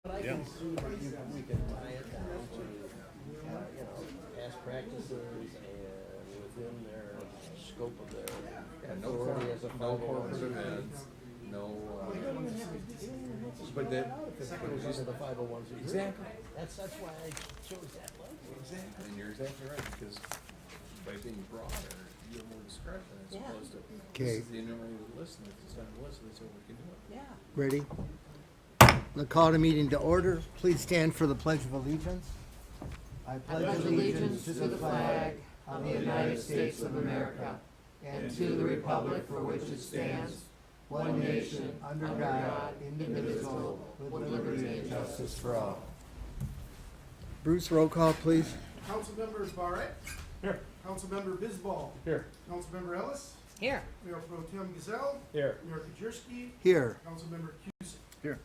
But I can see that we can tie it down to, past practices and within their scope of their authority as a No 501c3. corporate events, no, You don't even have to but that, if it goes into the 501c3. Exactly. That's why I chose that language. exactly, and you're exactly right, because by being broader, you have more discretion as Yeah. opposed to, Okay. this is the enumerated list, and if it's on the list, that's what we can do it. Yeah. Ready? The call to meeting to order. Please stand for the Pledge of Allegiance. I pledge allegiance to the flag of the United States of America and to the republic for which it stands, one nation, under God, indivisible, with liberty and justice for all. Bruce, roll call, please. Councilmember Barrett. Here. Councilmember Bisbal. Here. Councilmember Ellis. Here. Mayor Pro Tem Gazelle. Here. Mayor Kajirski. Here. Councilmember Cusick.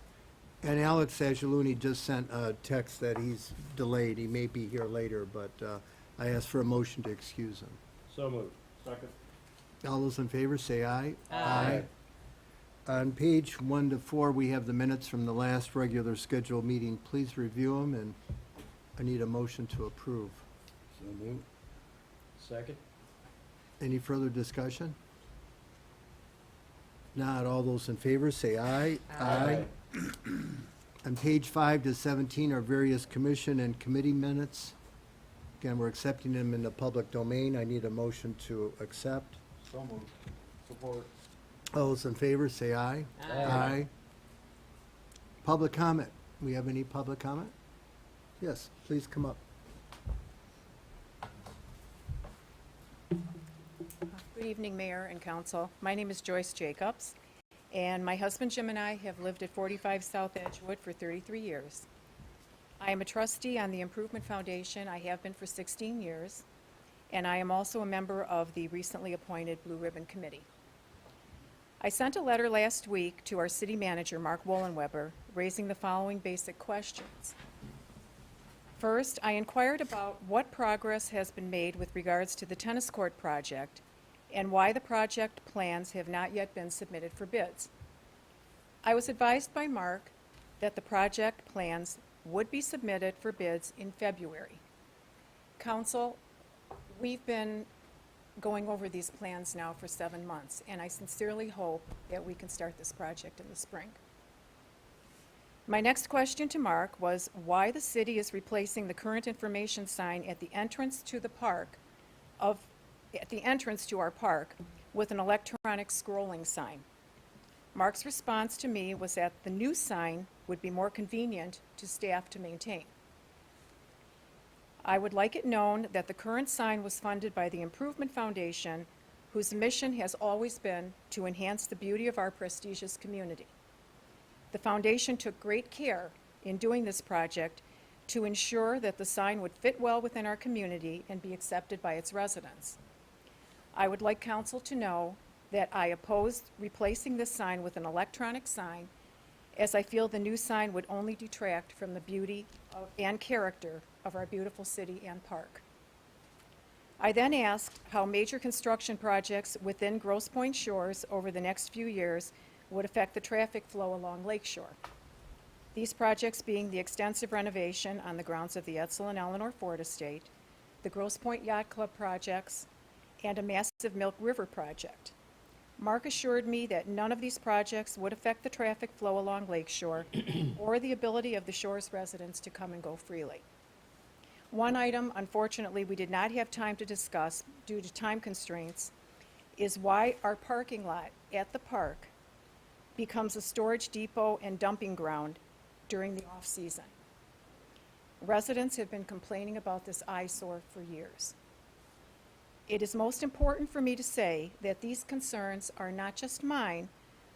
And Alex Agiluni just sent a text that he's delayed. He may be here later, but I asked for a motion to excuse him. So moved. Second. All those in favor say aye. Aye. On page 1 to 4, we have the minutes from the last regular scheduled meeting. Please review them, and I need a motion to approve. So moved. Second? Any further discussion? Not all those in favor say aye. Aye. On page 5 to 17 are various commission and committee minutes. Again, we're accepting them in the public domain. I need a motion to accept. So moved. Support. All those in favor say aye. Aye. Public comment. We have any public comment? Yes, please come up. Good evening, Mayor and Council. My name is Joyce Jacobs, and my husband Jim and I have lived at 45 South Edgewood for 33 years. I am a trustee on the Improvement Foundation. I have been for 16 years, and I am also a member of the recently appointed Blue Ribbon Committee. I sent a letter last week to our city manager, Mark Wollenweber, raising the following basic questions. First, I inquired about what progress has been made with regards to the tennis court project and why the project plans have not yet been submitted for bids. I was advised by Mark that the project plans would be submitted for bids in February. Council, we've been going over these plans now for 7 months, and I sincerely hope that we can start this project in the spring. My next question to Mark was why the city is replacing the current information sign at the entrance to the park at the entrance to our park with an electronic scrolling sign. Mark's response to me was that the new sign would be more convenient to staff to maintain. I would like it known that the current sign was funded by the Improvement Foundation, whose mission has always been to enhance the beauty of our prestigious community. The foundation took great care in doing this project to ensure that the sign would fit well within our community and be accepted by its residents. I would like council to know that I opposed replacing this sign with an electronic sign, as I feel the new sign would only detract from the beauty and character of our beautiful city and park. I then asked how major construction projects within Grosse Pointe Shores over the next few years would affect the traffic flow along Lake Shore. These projects being the extensive renovation on the grounds of the Edsel and Eleanor Ford Estate, the Grosse Pointe Yacht Club projects, and a massive Milk River project. Mark assured me that none of these projects would affect the traffic flow along Lake Shore or the ability of the shore's residents to come and go freely. One item, unfortunately, we did not have time to discuss due to time constraints, is why our parking lot at the park becomes a storage depot and dumping ground during the off-season. Residents have been complaining about this eyesore for years. It is most important for me to say that these concerns are not just mine,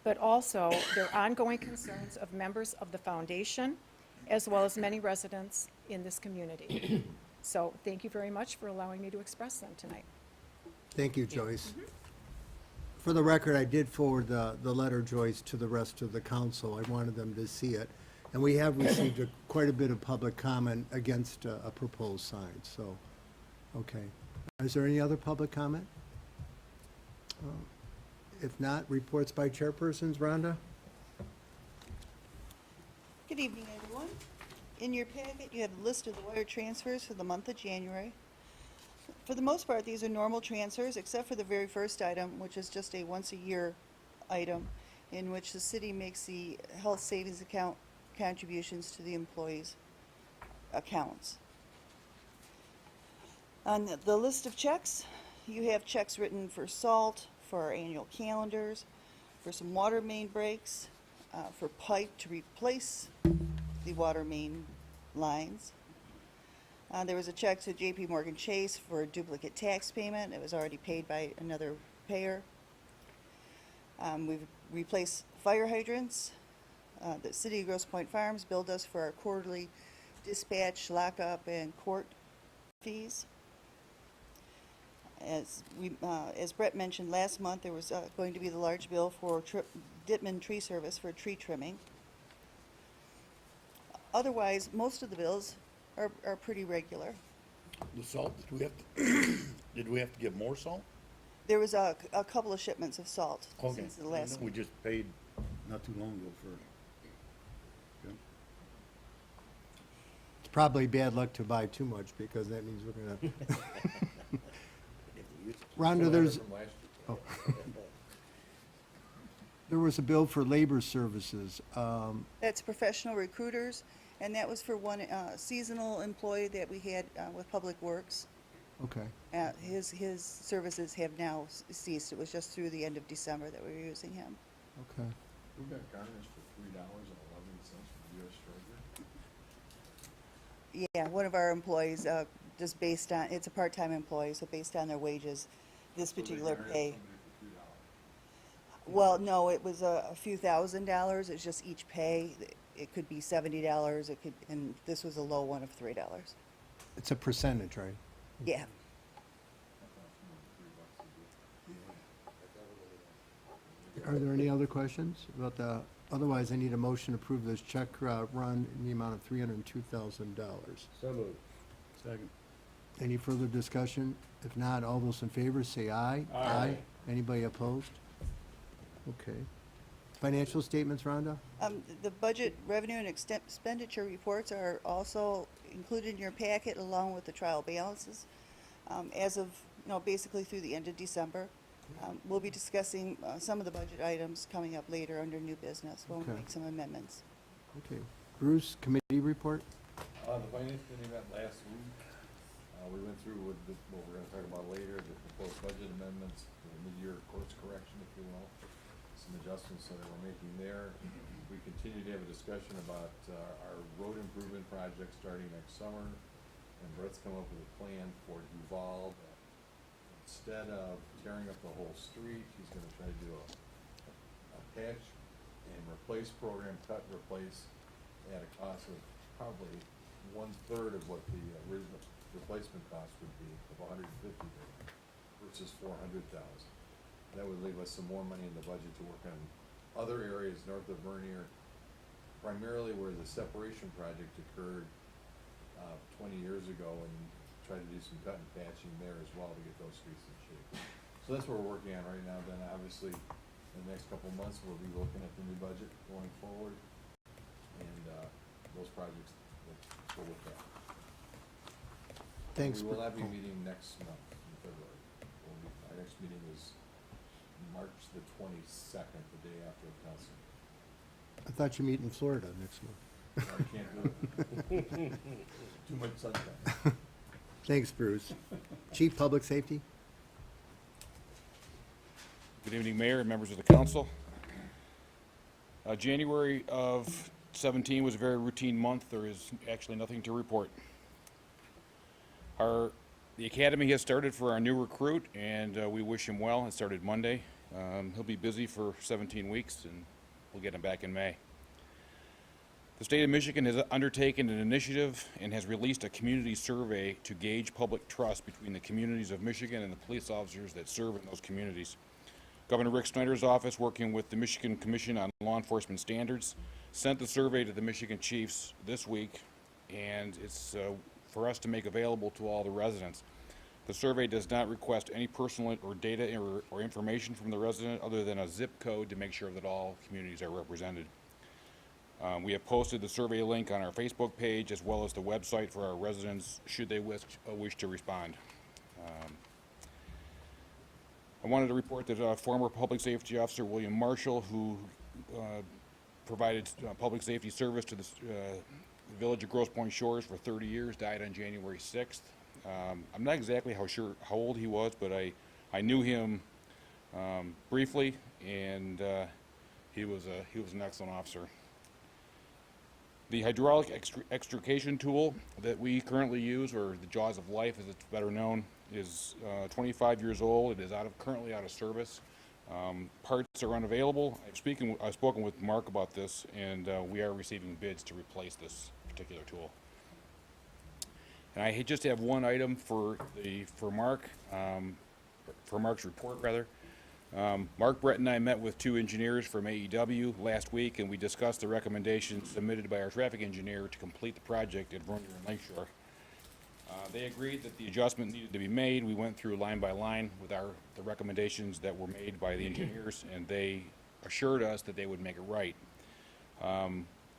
but also they're ongoing concerns of members of the foundation, as well as many residents in this community. So thank you very much for allowing me to express them tonight. Thank you, Joyce. For the record, I did forward the letter, Joyce, to the rest of the council. I wanted them to see it. And we have received quite a bit of public comment against a proposed sign, so, okay. Is there any other public comment? If not, reports by chairpersons. Rhonda? Good Good evening, everyone. In your packet, you have a list of the wire transfers for the month of January. For the most part, these are normal transfers, except for the very first item, which is just a once-a-year item, in which the city makes the health savings account contributions to the employees' accounts. On the list of checks, you have checks written for salt, for our annual calendars, for some water main breaks, for pipe to replace the water main lines. There was a check to J.P. Morgan Chase for a duplicate tax payment. It was already paid by another payer. We've replaced fire hydrants. The City of Grosse Pointe Farms billed us for our quarterly dispatch, lockup, and court fees. As Brett mentioned last month, there was going to be the large bill for Dittman Tree Service for tree trimming. Otherwise, most of the bills are pretty regular. The salt, did we have to give more salt? There was a couple of shipments of salt Okay. since the last We one. just paid not too long ago for, yeah. It's probably bad luck to buy too much, because that means we're gonna, Rhonda, there's, From last year. there was a bill for labor services. That's professional recruiters, and that was for one seasonal employee that we had with Public Works. Okay, His services have now ceased. It was just through the end of December that we were using him. okay. We got garnished for $3.11 from the U.S. Treasury. Yeah, one of our employees, just based on, it's a part-time employee, so based on their wages, this So they particular garnished pay. somebody for $3. Well, no, it was a few $1,000s. It's just each pay. It could be $70. It could, and this was a low one of $3. It's a percentage, right? Yeah. Are there any other questions about the, otherwise I need a motion to approve this check run in the amount of $302,000. So moved. Second. Any further discussion? If not, all those in favor say aye. Aye. Anybody opposed? Okay. Financial statements, Rhonda? The budget revenue and expenditure reports are also included in your packet along with the trial balances. As of, basically through the end of December. We'll be discussing some of the budget items coming up later under new business when we Okay. make some amendments. Okay. Bruce, committee report? The finance committee met last week. We went through what we're gonna talk about later, the proposed budget amendments, the mid-year course correction, if you will. Some adjustments that we're making there. We continue to have a discussion about our road improvement project starting next summer. And Brett's come up with a plan for Duval. Instead of tearing up the whole street, he's gonna try to do a patch and replace program, cut, replace, at a cost of probably 1/3 of what the original replacement cost would be of $150 million versus $400,000. That would leave us some more money in the budget to work on other areas north of Vernier, primarily where the separation project occurred 20 years ago, and try to do some cut and patching there as well to get those streets in shape. So that's what we're working on right now. Then obviously, in the next couple of months, we'll be looking at the new budget going forward, and those projects will go with that. Thanks. We will not be oh, meeting next month in February. Our next meeting is March the 22nd, the day after the council. I thought you meet in Florida next month. I can't do it. Too much sunshine. Thanks, Bruce. Chief Public Safety? Good evening, Mayor and members of the council. January of 17 was a very routine month. There is actually nothing to report. The academy has started for our new recruit, and we wish him well. It started Monday. He'll be busy for 17 weeks, and we'll get him back in May. The state of Michigan has undertaken an initiative and has released a community survey to gauge public trust between the communities of Michigan and the police officers that serve in those communities. Governor Rick Snyder's office, working with the Michigan Commission on Law Enforcement Standards, sent the survey to the Michigan chiefs this week, and it's for us to make available to all the residents. The survey does not request any personal or data or information from the resident other than a zip code to make sure that all communities are represented. We have posted the survey link on our Facebook page as well as the website for our residents should they wish to respond. I wanted to report that former Public Safety Officer William Marshall, who provided public safety service to the village of Grosse Pointe Shores for 30 years, died on January 6th. I'm not exactly how old he was, but I knew him briefly, and he was an excellent officer. The hydraulic extrication tool that we currently use, or the Jaws of Life as it's better known, is 25 years old. It is currently out of service. Parts are unavailable. I've spoken with Mark about this, and we are receiving bids to replace this particular tool. And I just have one item for Mark's report rather. Mark Brett and I met with 2 engineers from AEW last week, and we discussed the recommendations submitted by our traffic engineer to complete the project at Vernier and Lakeshore. They agreed that the adjustment needed to be made. We went through line by line with the recommendations that were made by the engineers, and they assured us that they would make it right.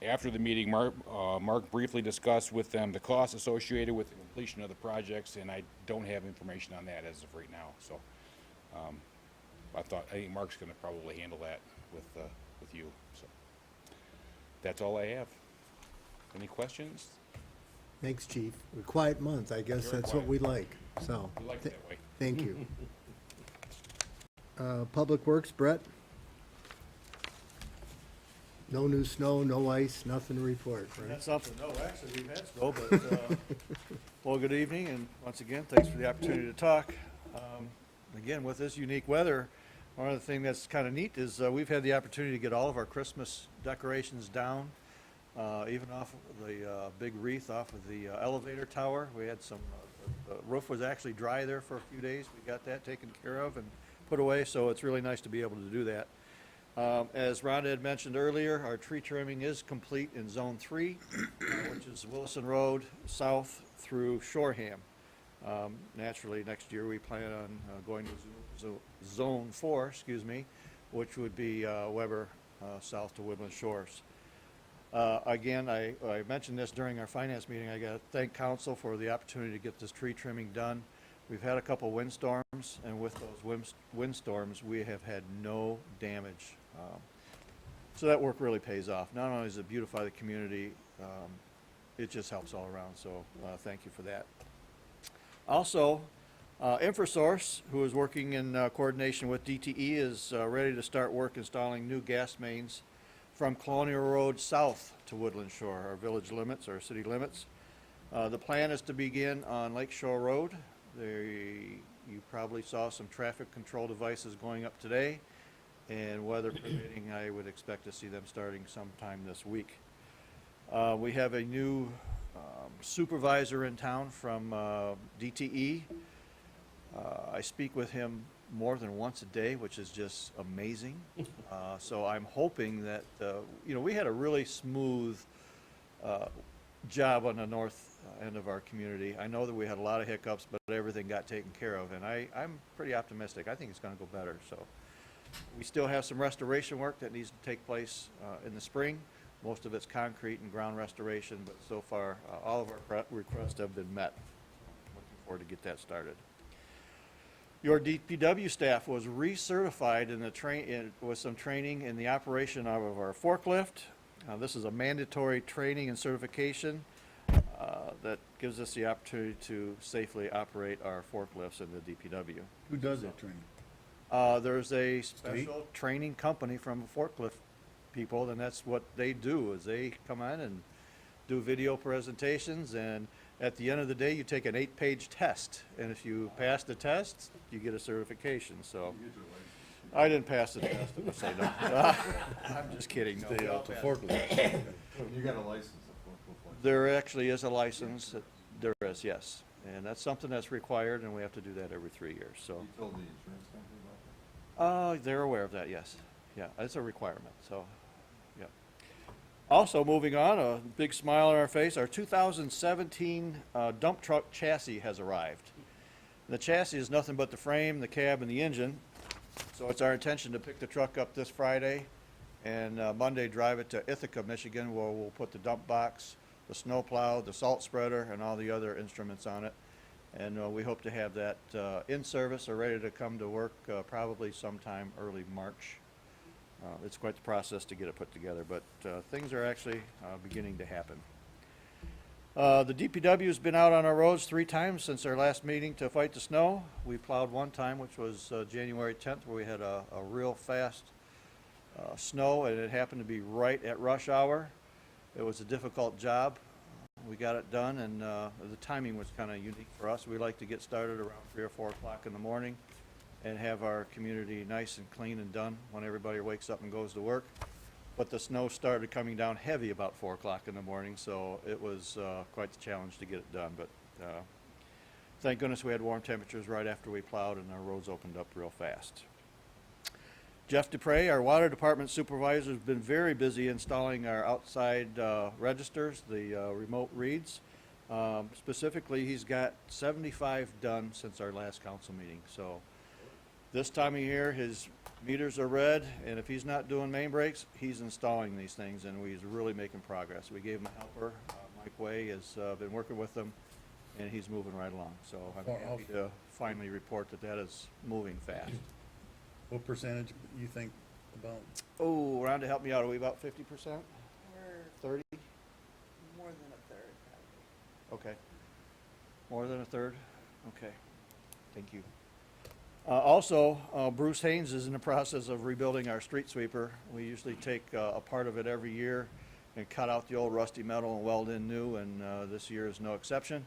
After the meeting, Mark briefly discussed with them the costs associated with the completion of the projects, and I don't have information on that as of right now. So I think Mark's going to probably handle that with you. So that's all I have. Any questions? Thanks, Chief. A quiet month, I guess Very that's what quiet. we like, so. We like it that way. Thank you. Public Works, Brett? No new snow, no ice, nothing to report, right? That's something. No, actually, we've had snow, but, well, good evening, and once again, thanks for the opportunity to talk. Again, with this unique weather, one of the things that's kind of neat is we've had the opportunity to get all of our Christmas decorations down, even off of the big wreath off of the elevator tower. We had some, the roof was actually dry there for a few days. We got that taken care of and put away, so it's really nice to be able to do that. As Rhonda had mentioned earlier, our tree trimming is complete in Zone 3, which is Wilson Road south through Shoreham. Naturally, next year we plan on going to Zone 4, which would be Weber south to Woodland Shores. Again, I mentioned this during our finance meeting. I got to thank council for the opportunity to get this tree trimming done. We've had a couple windstorms, and with those windstorms, we have had no damage. So that work really pays off. Not only does it beautify the community, it just helps all around. So thank you for that. Also, InfraSource, who is working in coordination with DTE, is ready to start work installing new gas mains from Colonial Road south to Woodland Shore, our village limits, our city limits. The plan is to begin on Lakeshore Road. You probably saw some traffic control devices going up today, and weather permitting, I would expect to see them starting sometime this week. We have a new supervisor in town from DTE. I speak with him more than once a day, which is just amazing. So I'm hoping that, we had a really smooth job on the north end of our community. I know that we had a lot of hiccups, but everything got taken care of, and I'm pretty optimistic. I think it's going to go better. So we still have some restoration work that needs to take place in the spring. Most of it's concrete and ground restoration, but so far all of our requests have been met. Looking forward to get that started. Your DPW staff was recertified with some training in the operation of our forklift. This is a mandatory training and certification that gives us the opportunity to safely operate our forklifts in the DPW. Who does that training? There's a special training company from forklift people, and that's what they do, is they come in and do video presentations, and at the end of the day, you take an 8-page test, and if you pass the test, you get a certification. So I didn't pass the test, I'm say no. I'm just kidding. No, Stay we all out the passed. forklift. You got a license, of course. There actually is a license. There is, yes. And that's something that's required, and we have to do that every 3 years, so. You told the insurance company about that? They're aware of that, yes. Yeah, it's a requirement, so, yeah. Also, moving on, a big smile on our face, our 2017 dump truck chassis has arrived. The chassis is nothing but the frame, the cab, and the engine. So it's our intention to pick the truck up this Friday and Monday drive it to Ithaca, Michigan, where we'll put the dump box, the snow plow, the salt spreader, and all the other instruments on it. And we hope to have that in service or ready to come to work probably sometime early March. It's quite the process to get it put together, but things are actually beginning to happen. The DPW's been out on our roads 3 times since our last meeting to fight the snow. We plowed one time, which was January 10th, where we had a real fast snow, and it happened to be right at rush hour. It was a difficult job. We got it done, and the timing was kind of unique for us. We like to get started around 3 or 4 o'clock in the morning and have our community nice and clean and done when everybody wakes up and goes to work. But the snow started coming down heavy about 4 o'clock in the morning, so it was quite the challenge to get it done. But thank goodness we had warm temperatures right after we plowed, and our roads opened up real fast. Jeff Dupre, our water department supervisor, has been very busy installing our outside registers, the remote reads. Specifically, he's got 75 done since our last council meeting. So this time of year, his meters are read, and if he's not doing main breaks, he's installing these things, and he's really making progress. We gave him a helper. Mike Way has been working with them, and he's moving right along. So I'm happy to finally report that that is moving fast. What percentage you think about? Oh, Rhonda, help me out. Are we about 50%? We're 30? more than a third, probably. Okay. More than a third? Okay. Thank you. Also, Bruce Haynes is in the process of rebuilding our street sweeper. We usually take a part of it every year and cut out the old rusty metal and weld in new, and this year is no exception.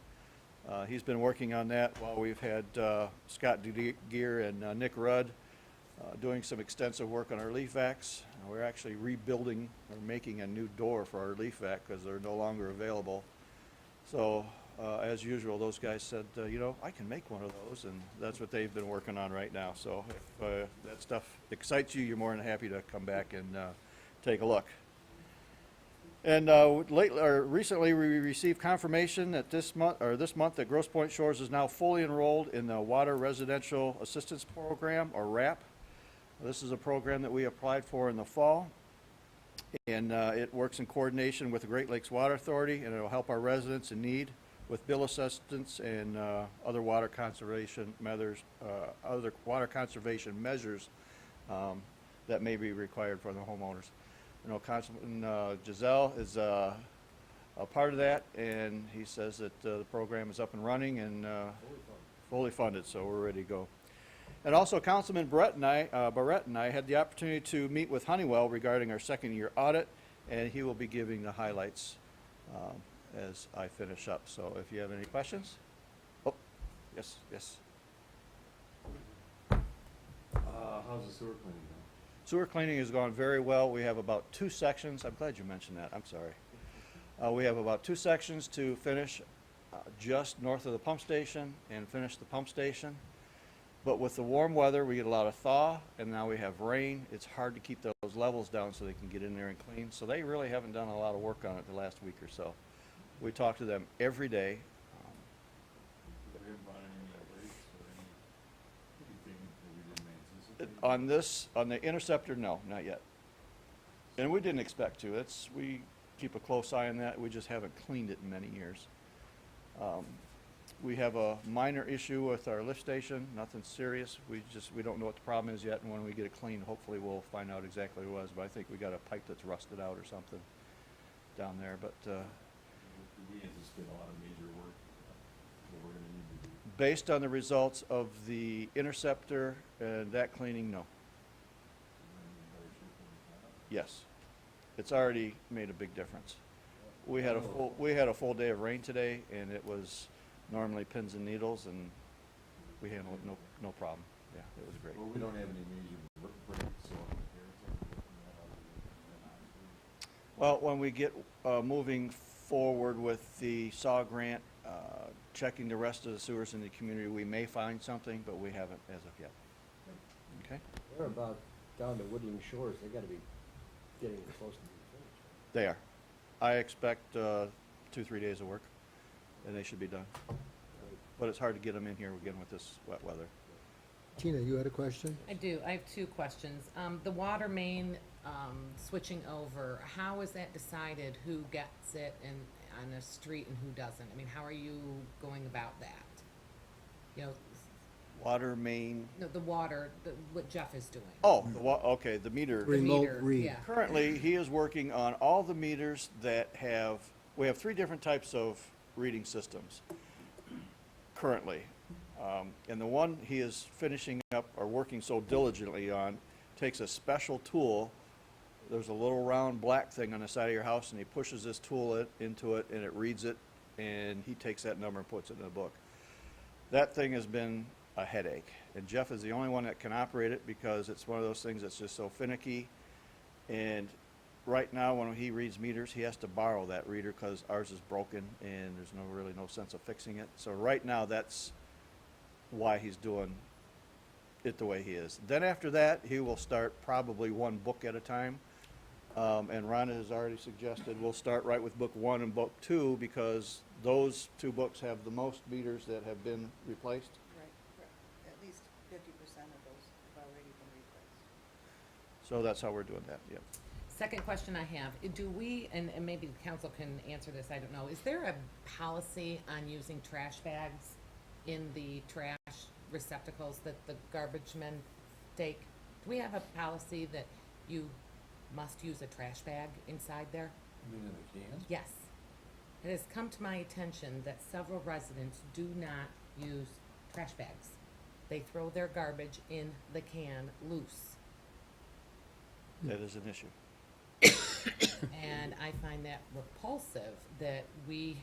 He's been working on that while we've had Scott Gear and Nick Rudd doing some extensive work on our leaf vacs. We're actually rebuilding or making a new door for our leaf vac because they're no longer available. So as usual, those guys said, you know, I can make one of those, and that's what they've been working on right now. So if that stuff excites you, you're more than happy to come back and take a look. And recently, we received confirmation that this month that Grosse Pointe Shores is now fully enrolled in the Water Residential Assistance Program, or RAP. This is a program that we applied for in the fall, and it works in coordination with the Great Lakes Water Authority, and it'll help our residents in need with bill assistance and other water conservation measures, that may be required for the homeowners. You know, Councilman Giselle is a part of that, and he says that the program is up and running and fully funded, so we're ready to go. And also, Councilman Barrett and I had the opportunity to meet with Honeywell regarding our second-year audit, and he will be giving the highlights as I finish up. So if you have any questions? Oh, yes. How's the sewer cleaning going? Sewer cleaning has gone very well. We have about 2 sections. I'm glad you mentioned that. I'm sorry. We have about 2 sections to finish just north of the pump station and finish the pump station. But with the warm weather, we get a lot of thaw, and now we have rain. It's hard to keep those levels down so they can get in there and clean. So they really haven't done a lot of work on it the last week or so. We talk to them every day. We haven't brought any breaks or anything that we didn't anticipate? On the Interceptor, no, not yet. And we didn't expect to. We keep a close eye on that. We just haven't cleaned it in many years. We have a minor issue with our lift station, nothing serious. We don't know what the problem is yet, and when we get it cleaned, hopefully we'll find out exactly what it was. But I think we got a pipe that's rusted out or something down there. But We anticipate a lot of major work that we're gonna need to do. based on the results of the Interceptor and that cleaning, no. Yes, it's already made a big difference. We had a full day of rain today, and it was normally pins and needles, and we handled it no problem. Yeah, it was great. Well, we don't have any major breaks, so I'm Well, when we get moving forward with the SAW grant, checking the rest of the sewers in the community, we may find something, but we haven't as of yet. Okay? They're about down to Woodland Shores, they gotta be getting close to being finished. They are. I expect 2-3 days of work, and they should be done. But it's hard to get them in here again with this wet weather. Tina, you had a question? I do. I have 2 questions. The water main switching over, how is that decided, who gets it and on a street and who doesn't? I mean, how are you going about that? You know, Water main, no, the water, what Jeff is doing. oh, okay, the meter. The Remote meter, read. yeah. Currently, he is working on all the meters that have, we have 3 different types of reading systems currently. And the one he is finishing up or working so diligently on takes a special tool. There's a little round black thing on the side of your house, and he pushes this tool into it, and it reads it, and he takes that number and puts it in the book. That thing has been a headache, and Jeff is the only one that can operate it because it's one of those things that's just so finicky. And right now, when he reads meters, he has to borrow that reader because ours is broken and there's really no sense of fixing it. So right now, that's why he's doing it the way he is. Then after that, he will start probably 1 book at a time. And Rhonda has already suggested we'll start right with book 1 and book 2 because those 2 books have the most meters that have been replaced. Right. At least 50% of those have already been replaced. So that's how we're doing that, yeah. Second question I have, do we, and maybe the council can answer this, I don't know, is there a policy on using trash bags in the trash receptacles that the garbage men take? Do we have a policy that you must use a trash bag inside there? You mean in the cans? Yes. It has come to my attention that several residents do not use trash bags. They throw their garbage in the can loose. That is an issue. And I find that repulsive that we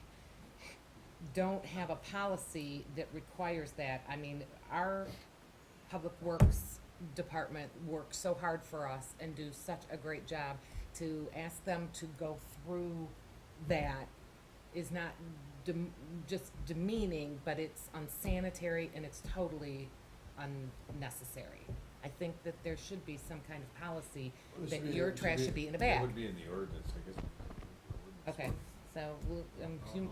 don't have a policy that requires that. I mean, our Public Works Department works so hard for us and do such a great job. To ask them to go through that is not just demeaning, but it's unsanitary and it's totally unnecessary. I think that there should be some kind of policy that your trash should be in a It bag. would be in the ordinance, I guess. Okay, so we'll, you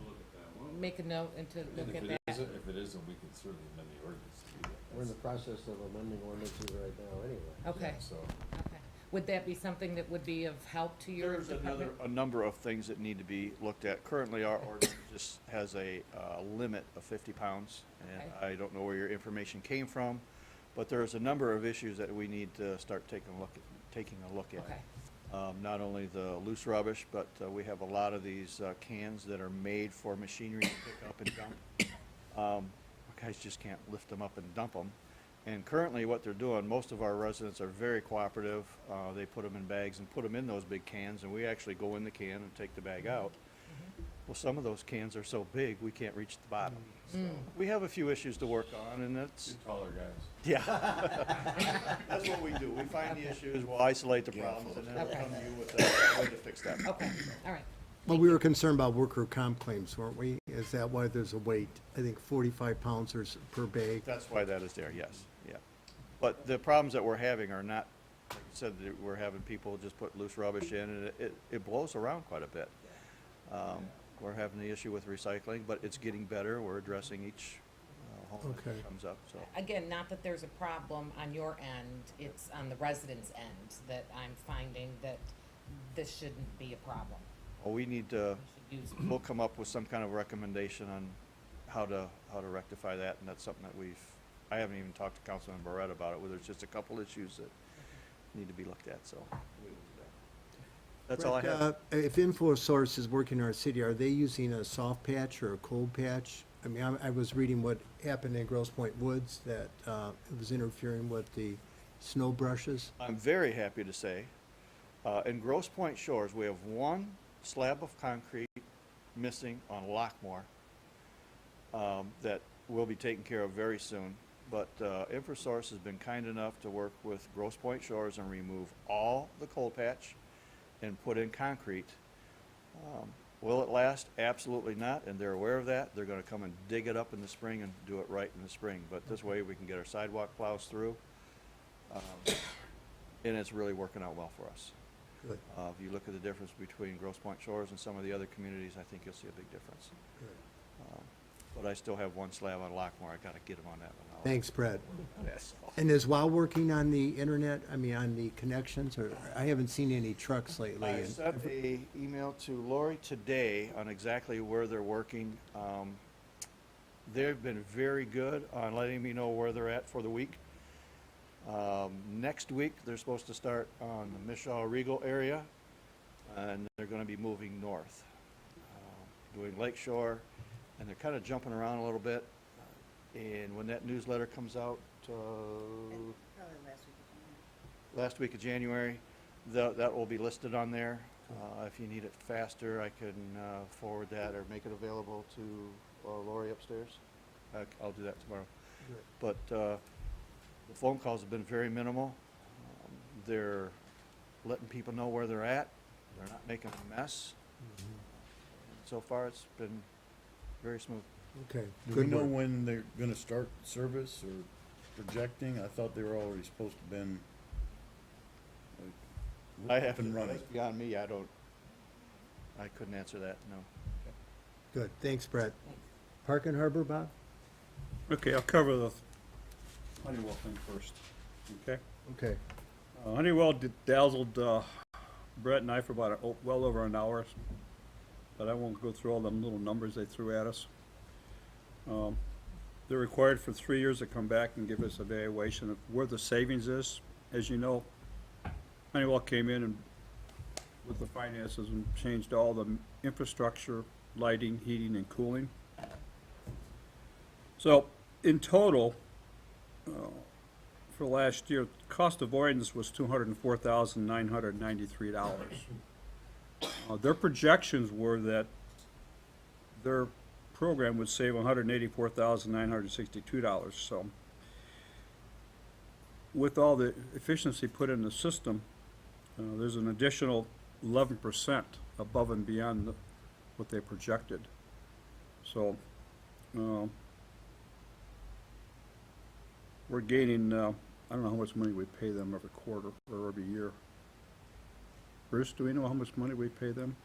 make a note and to And look if at it that. isn't, we can certainly amend the ordinance to do that. We're in the process of amending ordinances right now anyway. Okay, So, okay. Would that be something that would be of help to your There's department? a number of things that need to be looked at. Currently, our ordinance just has a limit of 50 pounds, and Okay. I don't know where your information came from, but there's a number of issues that we need to start taking a look at. Okay, Not only the loose rubbish, but we have a lot of these cans that are made for machinery to pick up and dump. Guys just can't lift them up and dump them. And currently, what they're doing, most of our residents are very cooperative. They put them in bags and put them in those big cans, and we actually go in the can and take the bag out. Well, some of those cans are so big, we can't reach the bottom. So we have a few issues to work on, and that's, two taller guys. yeah. That's what we do. We find the issues, we'll isolate the problems, and then we'll come to you with a way to fix them. okay, all right. Well, we were concerned about worker comp claims, weren't we? Is that why there's a weight, I think 45 pounds per bag? That's why that is there, yes, yeah. But the problems that we're having are not, like I said, that we're having people just put loose rubbish in, and it blows around quite a bit. We're having the issue with recycling, but it's getting better. We're addressing each home Okay. that comes up, so. Again, not that there's a problem on your end, it's on the residents' end that I'm finding that this shouldn't be a problem. Well, we need to, We should use we'll come up with some kind of recommendation on how to rectify that, and that's something that I haven't even talked to Councilman Barrett about it, where there's just a couple issues that need to be looked at, so. we will do that. That's all I Rick, have. If InfoSource is working in our city, are they using a soft patch or a cold patch? I mean, I was reading what happened in Grosse Pointe Woods, that it was interfering with the snow brushes. I'm very happy to say, in Grosse Pointe Shores, we have 1 slab of concrete missing on Lockmore that will be taken care of very soon. But InfoSource has been kind enough to work with Grosse Pointe Shores and remove all the cold patch and put in concrete. Will it last? Absolutely not, and they're aware of that. They're gonna come and dig it up in the spring and do it right in the spring. But this way, we can get our sidewalk plows through. And it's really working out well for us. Good. If you look at the difference between Grosse Pointe Shores and some of the other communities, I think you'll see a big difference. but I still have one slab on Lockmore. I gotta get him on that one. Thanks, Brett. That's all. And is WOW working on the internet, I mean, on the connections, or, I haven't seen any trucks lately. I and- sent a email to Lori today on exactly where they're working. They've been very good on letting me know where they're at for the week. Next week, they're supposed to start on the Mishaw Regal area, and they're gonna be moving north, doing Lake Shore, and they're kinda jumping around a little bit. And when that newsletter comes out, Probably last week of January, that will be listed on there. If you need it faster, I can forward that or make it available to Lori upstairs. I'll do that tomorrow. But the phone calls have been very minimal. They're letting people know where they're at. They're not making a mess. So far, it's been very smooth. Okay, Do we good know work. when they're gonna start service or projecting? I thought they were already supposed to been I have up and running. That's beyond me. I couldn't answer that, no. Good, thanks, Brett. Park and Harbor, Bob? Okay, I'll cover the Honeywell thing first, okay? Okay. Honeywell dazzled Brett and I for about, well over an hour, but I won't go through all them little numbers they threw at us. They're required for 3 years to come back and give us evaluation of where the savings is. As you know, Honeywell came in and with the finances and changed all the infrastructure, lighting, heating, and cooling. So, in total, for last year, cost avoidance was $204,993. Their projections were that their program would save $184,962. So, with all the efficiency put in the system, there's an additional 11% above and beyond what they projected. So, we're gaining, I don't know how much money we pay them every quarter or every year. Bruce, do we know how much money we pay them?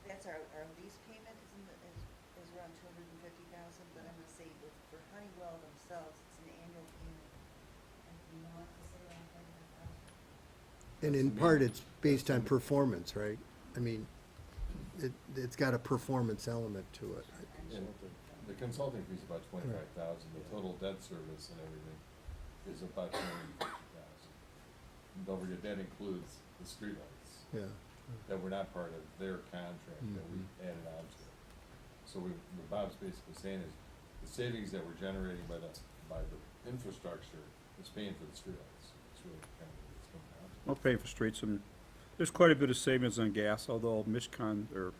That's our lease payment, is around 250,000, but I'm gonna say for Honeywell themselves, it's an annual payment. And you know what, I'll say around 35,000. And in part, it's based on performance, right? I mean, it's got a performance element to it. And the consulting fee's about 25,000, the total debt service and everything is about 250,000. Don't forget, that includes the streetlights Yeah. that were not part of their contract that we added on to it. So what Bob's basically saying is, the savings that we're generating by the infrastructure is paying for the streetlights. It's really kind of what it's coming down to. I'll pay for streets, and there's quite a bit of savings on gas, although Mishcon, or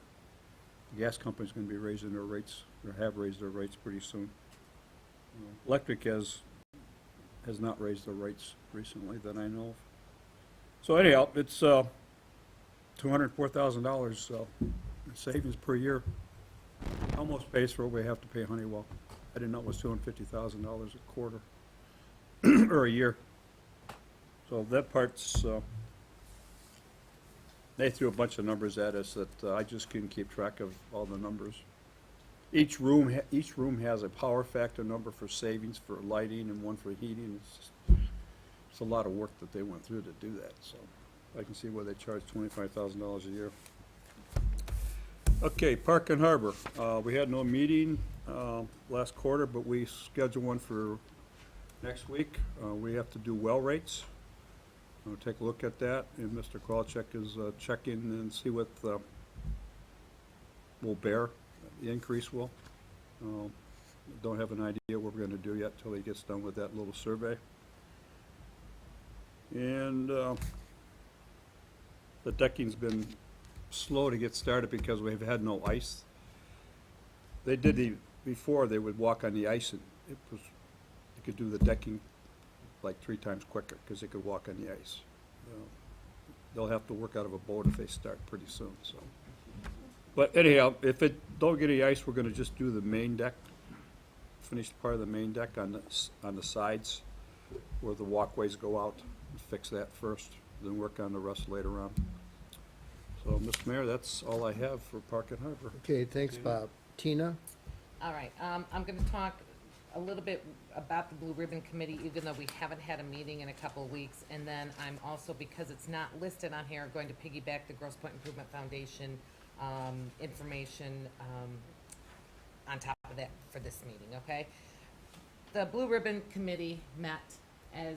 the gas company's gonna be raising their rates, or have raised their rates pretty soon. Electric has not raised their rates recently that I know of. So anyhow, it's $204,000 savings per year. Almost pays for what we have to pay Honeywell. I didn't know it was $250,000 a quarter, or a year. So that part's, they threw a bunch of numbers at us that I just couldn't keep track of all the numbers. Each room has a power factor number for savings for lighting and one for heating. It's a lot of work that they went through to do that, so I can see why they charge $25,000 a year. Okay, Park and Harbor. We had no meeting last quarter, but we scheduled one for next week. We have to do well rates. We'll take a look at that, and Mr. Kowalczyk is checking and see what will bear, the increase will. Don't have an idea what we're gonna do yet till he gets done with that little survey. And the decking's been slow to get started because we've had no ice. They did before they would walk on the ice, and they could do the decking like 3 times quicker because they could walk on the ice. They'll have to work out of a boat if they start pretty soon, so. But anyhow, if it don't get any ice, we're gonna just do the main deck, finish part of the main deck on the sides where the walkways go out, and fix that first, then work on the rest later on. So, Mr. Mayor, that's all I have for Park and Harbor. Okay, thanks, Bob. Tina? All right, I'm gonna talk a little bit about the Blue Ribbon Committee, even though we haven't had a meeting in a couple of weeks. And then I'm also, because it's not listed on here, going to piggyback the Grosse Pointe Improvement Foundation, information, on top of that for this meeting, okay? The Blue Ribbon Committee met, as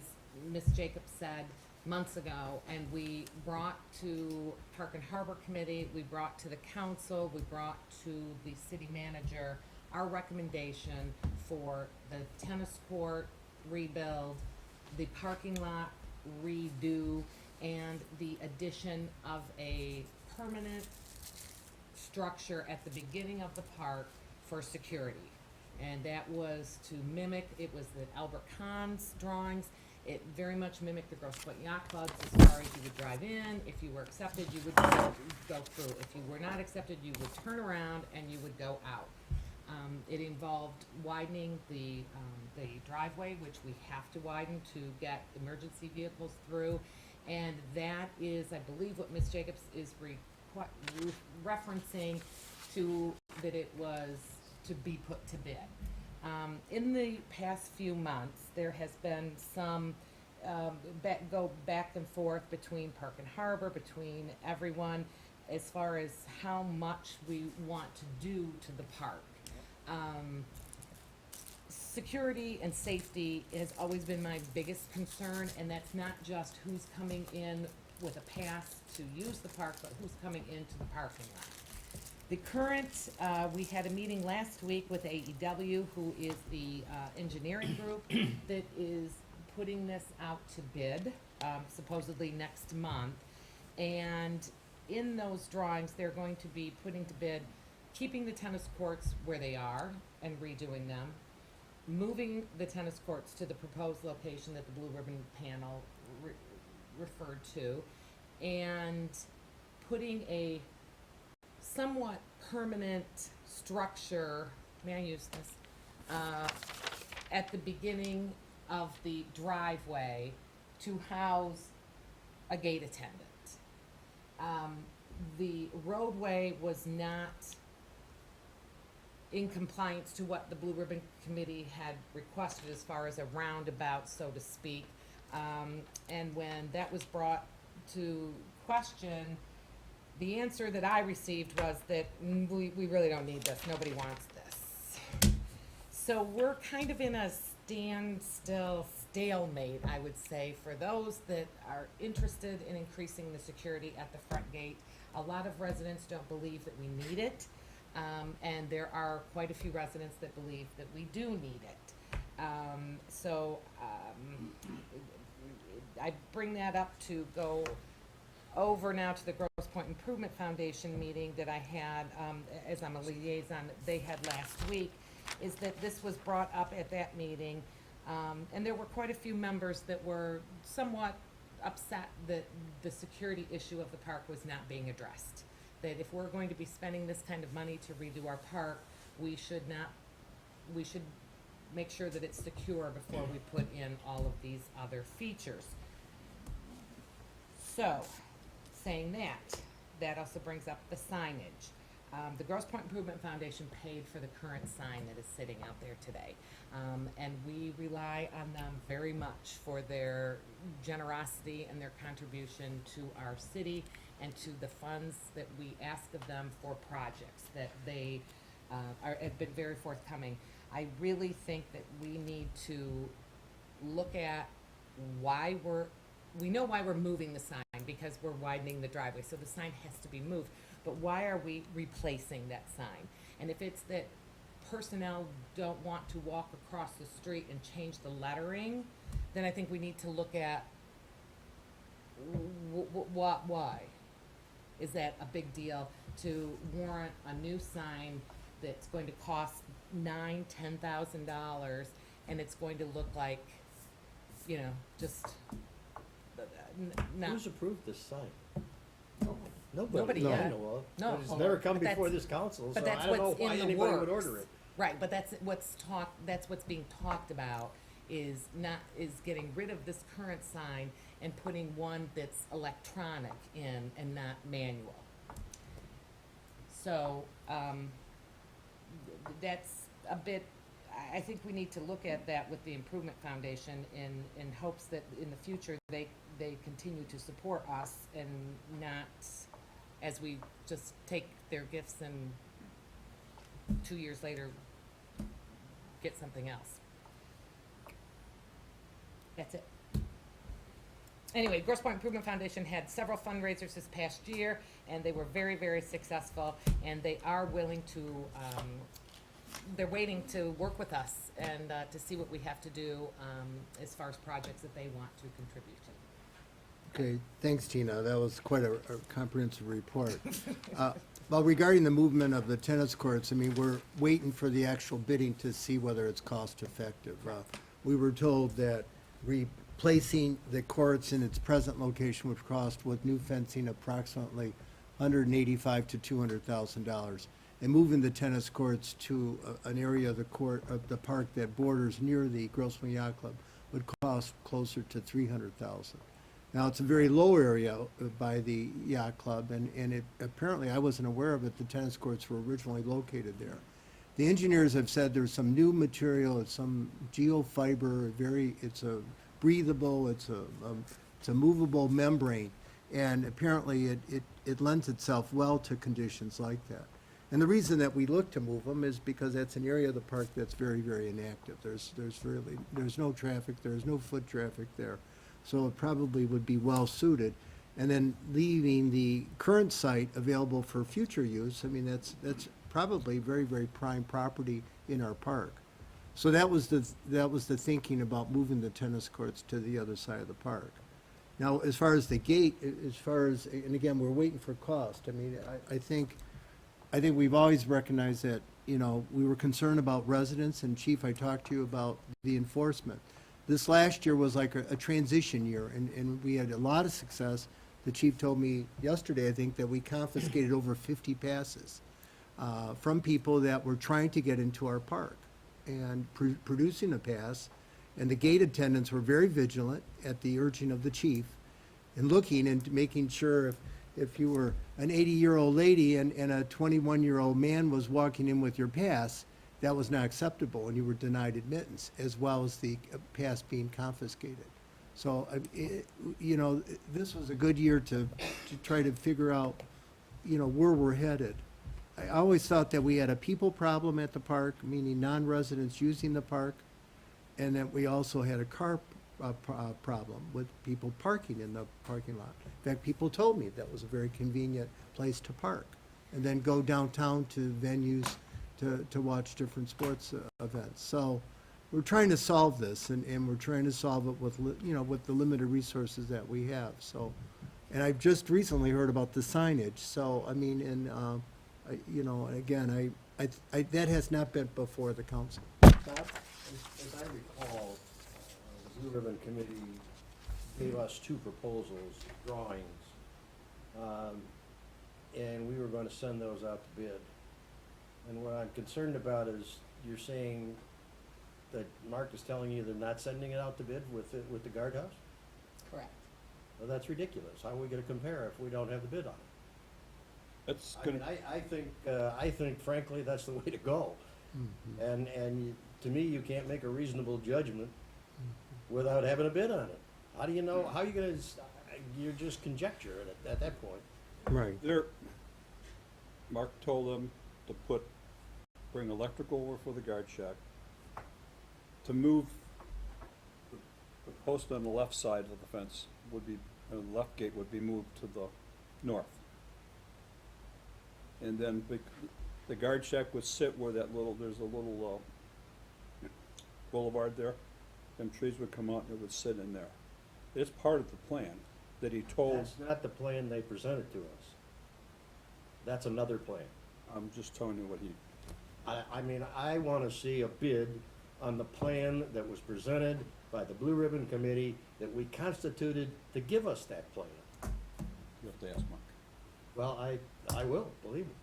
Ms. Jacobs said, months ago, and we brought to Park and Harbor Committee, we brought to the council, we brought to the city manager our recommendation for the tennis court rebuild, the parking lot redo, and the addition of a permanent structure at the beginning of the park for security. And that was to mimic, it was the Albert Kahn's drawings. It very much mimicked the Grosse Pointe Yacht Clubs as far as you would drive in. If you were accepted, you would go through. If you were not accepted, you would turn around and you would go out. It involved widening the driveway, which we have to widen to get emergency vehicles through. And that is, I believe, what Ms. Jacobs is referencing to, that it was to be put to bid. In the past few months, there has been some back and forth between Park and Harbor, between everyone, as far as how much we want to do to the park. Security and safety has always been my biggest concern, and that's not just who's coming in with a pass to use the park, but who's coming into the parking lot. The current, we had a meeting last week with AEW, who is the engineering group that is putting this out to bid, supposedly next month. And in those drawings, they're going to be putting to bid keeping the tennis courts where they are and redoing them, moving the tennis courts to the proposed location that the Blue Ribbon panel referred to, and putting a somewhat permanent structure, may I use this, at the beginning of the driveway to house a gate attendant. The roadway was not in compliance to what the Blue Ribbon Committee had requested as far as a roundabout, so to speak. And when that was brought to question, the answer that I received was that we really don't need this, nobody wants this. So we're kind of in a standstill, stalemate, I would say, for those that are interested in increasing the security at the front gate. A lot of residents don't believe that we need it, and there are quite a few residents that believe that we do need it. I bring that up to go over now to the Grosse Pointe Improvement Foundation meeting that I had, as I'm a liaison, they had last week, is that this was brought up at that meeting, and there were quite a few members that were somewhat upset that the security issue of the park was not being addressed. That if we're going to be spending this kind of money to redo our park, we should make sure that it's secure before we put in all of these other features. So, saying that also brings up the signage. The Grosse Pointe Improvement Foundation paid for the current sign that is sitting out there today. And we rely on them very much for their generosity and their contribution to our city and to the funds that we ask of them for projects that they have been very forthcoming. I really think that we need to look at why we know why we're moving the sign, because we're widening the driveway, so the sign has to be moved. But why are we replacing that sign? And if it's that personnel don't want to walk across the street and change the lettering, then I think we need to look at why. Is that a big deal to warrant a new sign that's going to cost $9,000-$10,000, and it's going to look like, just not. Who's approved this sign? Nobody Nobody yet. I know of. No. But it's never come But that's- before this council, so But that's I don't know what's why in the anybody would works. order it. Right, but that's what's being talked about, is getting rid of this current sign and putting one that's electronic in and not manual. So, that's a bit, I think we need to look at that with the Improvement Foundation in hopes that in the future they continue to support us and not as we just take their gifts and 2 years later get something else. That's it. Anyway, Grosse Pointe Improvement Foundation had several fundraisers this past year, and they were very, very successful, and they are willing to, they're waiting to work with us and to see what we have to do as far as projects that they want to contribute to. Okay, thanks, Tina. That was quite a comprehensive report. Well, regarding the movement of the tennis courts, I mean, we're waiting for the actual bidding to see whether it's cost effective. We were told that replacing the courts in its present location would cost, with new fencing, approximately $185,000 to $200,000. And moving the tennis courts to an area of the park that borders near the Grosse Pointe Yacht Club would cost closer to $300,000. Now, it's a very low area by the yacht club, and it, apparently, I wasn't aware of it, the tennis courts were originally located there. The engineers have said there's some new material, it's some geofiber, it's a breathable, it's a movable membrane, and apparently it lends itself well to conditions like that. And the reason that we look to move them is because that's an area of the park that's very, very inactive. There's no traffic, there's no foot traffic there. So it probably would be well suited. And then leaving the current site available for future use, I mean, that's probably very, very prime property in our park. So that was the thinking about moving the tennis courts to the other side of the park. Now, as far as the gate, and again, we're waiting for cost. I mean, I think we've always recognized that, you know, we were concerned about residents, and Chief, I talked to you about the enforcement. This last year was like a transition year, and we had a lot of success. The chief told me yesterday, I think, that we confiscated over 50 passes from people that were trying to get into our park and producing a pass. And the gate attendants were very vigilant at the urging of the chief and looking and making sure if you were an 80-year-old lady and a 21-year-old man was walking in with your pass, that was not acceptable, and you were denied admittance, as well as the pass being confiscated. So, you know, this was a good year to try to figure out, you know, where we're headed. I always thought that we had a people problem at the park, meaning non-residents using the park, and that we also had a car problem with people parking in the parking lot. In fact, people told me that was a very convenient place to park, and then go downtown to venues to watch different sports events. So we're trying to solve this, and we're trying to solve it with, you know, with the limited resources that we have. So, and I've just recently heard about the signage. So, I mean, and, you know, again, that has not been before the council. Bob, as I recall, the Blue Ribbon Committee gave us two proposals, drawings, and we were going to send those out to bid. And what I'm concerned about is you're saying that Mark is telling you they're not sending it out to bid with the guardhouse? Correct. Well, that's ridiculous. How are we gonna compare if we don't have the bid on it? It's I gonna, mean, I think frankly, that's the way to go. And to me, you can't make a reasonable judgment without having a bid on it. How do you know, how are you gonna, you're just conjecture at that point. Right. Mark told them to bring electrical over for the guard shack, to move the post on the left side of the fence would be, the left gate would be moved to the north. And then the guard shack would sit where there's a little boulevard there. Them trees would come out and it would sit in there. It's part of the plan that he told. That's not the plan they presented to us. That's another plan. I'm just telling you what he, I mean, I want to see a bid on the plan that was presented by the Blue Ribbon Committee that we constituted to give us that plan. you have to ask Mark. Well, I will, believe me.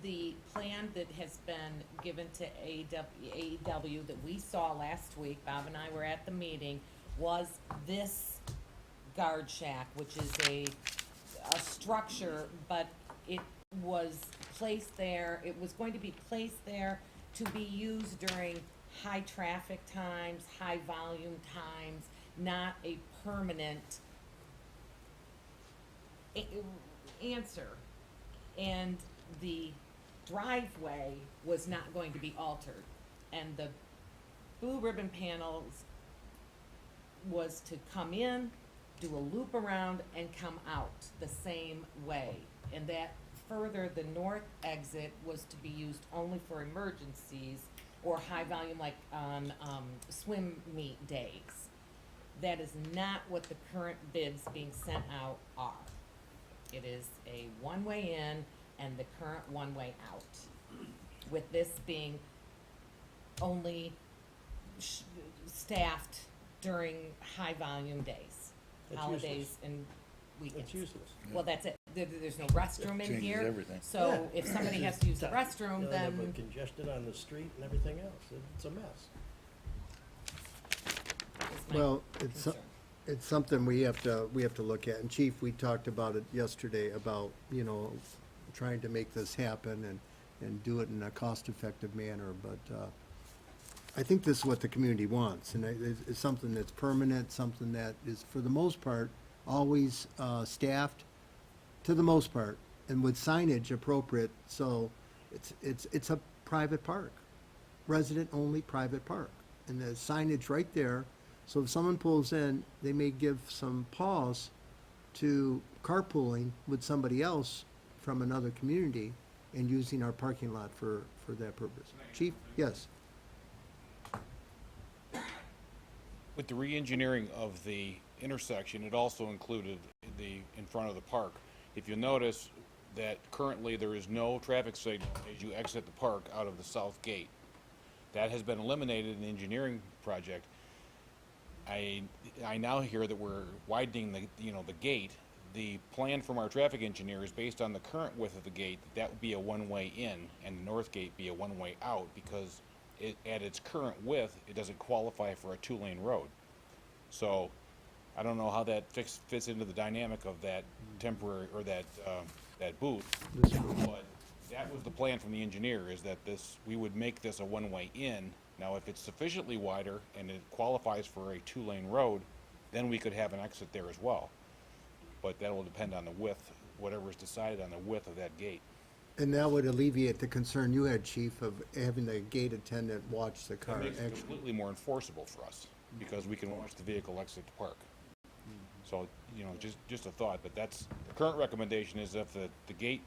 The plan that has been given to AEW that we saw last week, Bob and I were at the meeting, was this guard shack, which is a structure, but it was placed there, it was going to be placed there to be used during high traffic times, high volume times, not a permanent answer. And the driveway was not going to be altered. And the blue ribbon panels was to come in, do a loop around, and come out the same way. And that further, the north exit was to be used only for emergencies or high volume, like on swim meet days. That is not what the current bids being sent out are. It is a one-way in and the current one-way out, with this being only staffed during high volume days, That's holidays useless. and weekends. It's useless. Well, that's it. There's no restroom in Changes here. everything. So if somebody has to use the You restroom, know, then but congested on the street and everything else, it's a mess. is my Well, concern. it's something we have to look at. And Chief, we talked about it yesterday about, trying to make this happen and do it in a cost-effective manner. But I think this is what the community wants, and it's something that's permanent, something that is, for the most part, always staffed, to the most part, and with signage appropriate. So it's a private park, resident-only private park, and the signage right there. So if someone pulls in, they may give some pause to carpooling with somebody else from another community and using our parking lot for that purpose. Chief, yes? With the re-engineering of the intersection, it also included in front of the park. If you notice that currently there is no traffic signal as you exit the park out of the south gate. That has been eliminated in the engineering project. I now hear that we're widening the gate. The plan from our traffic engineer is based on the current width of the gate. That would be a one-way in, and the north gate be a one-way out, because at its current width, it doesn't qualify for a two-lane road. So I don't know how that fits into the dynamic of that temporary, or that booth. But that was the plan from the engineer, is that we would make this a one-way in. Now, if it's sufficiently wider and it qualifies for a two-lane road, then we could have an exit there as well. But that will depend on the width, whatever is decided on the width of that gate. And that would alleviate the concern you had, Chief, of having the gate attendant watch the car. That makes it Actually, completely more enforceable for us, because we can watch the vehicle exit the park. So, just a thought, but the current recommendation is if the gate,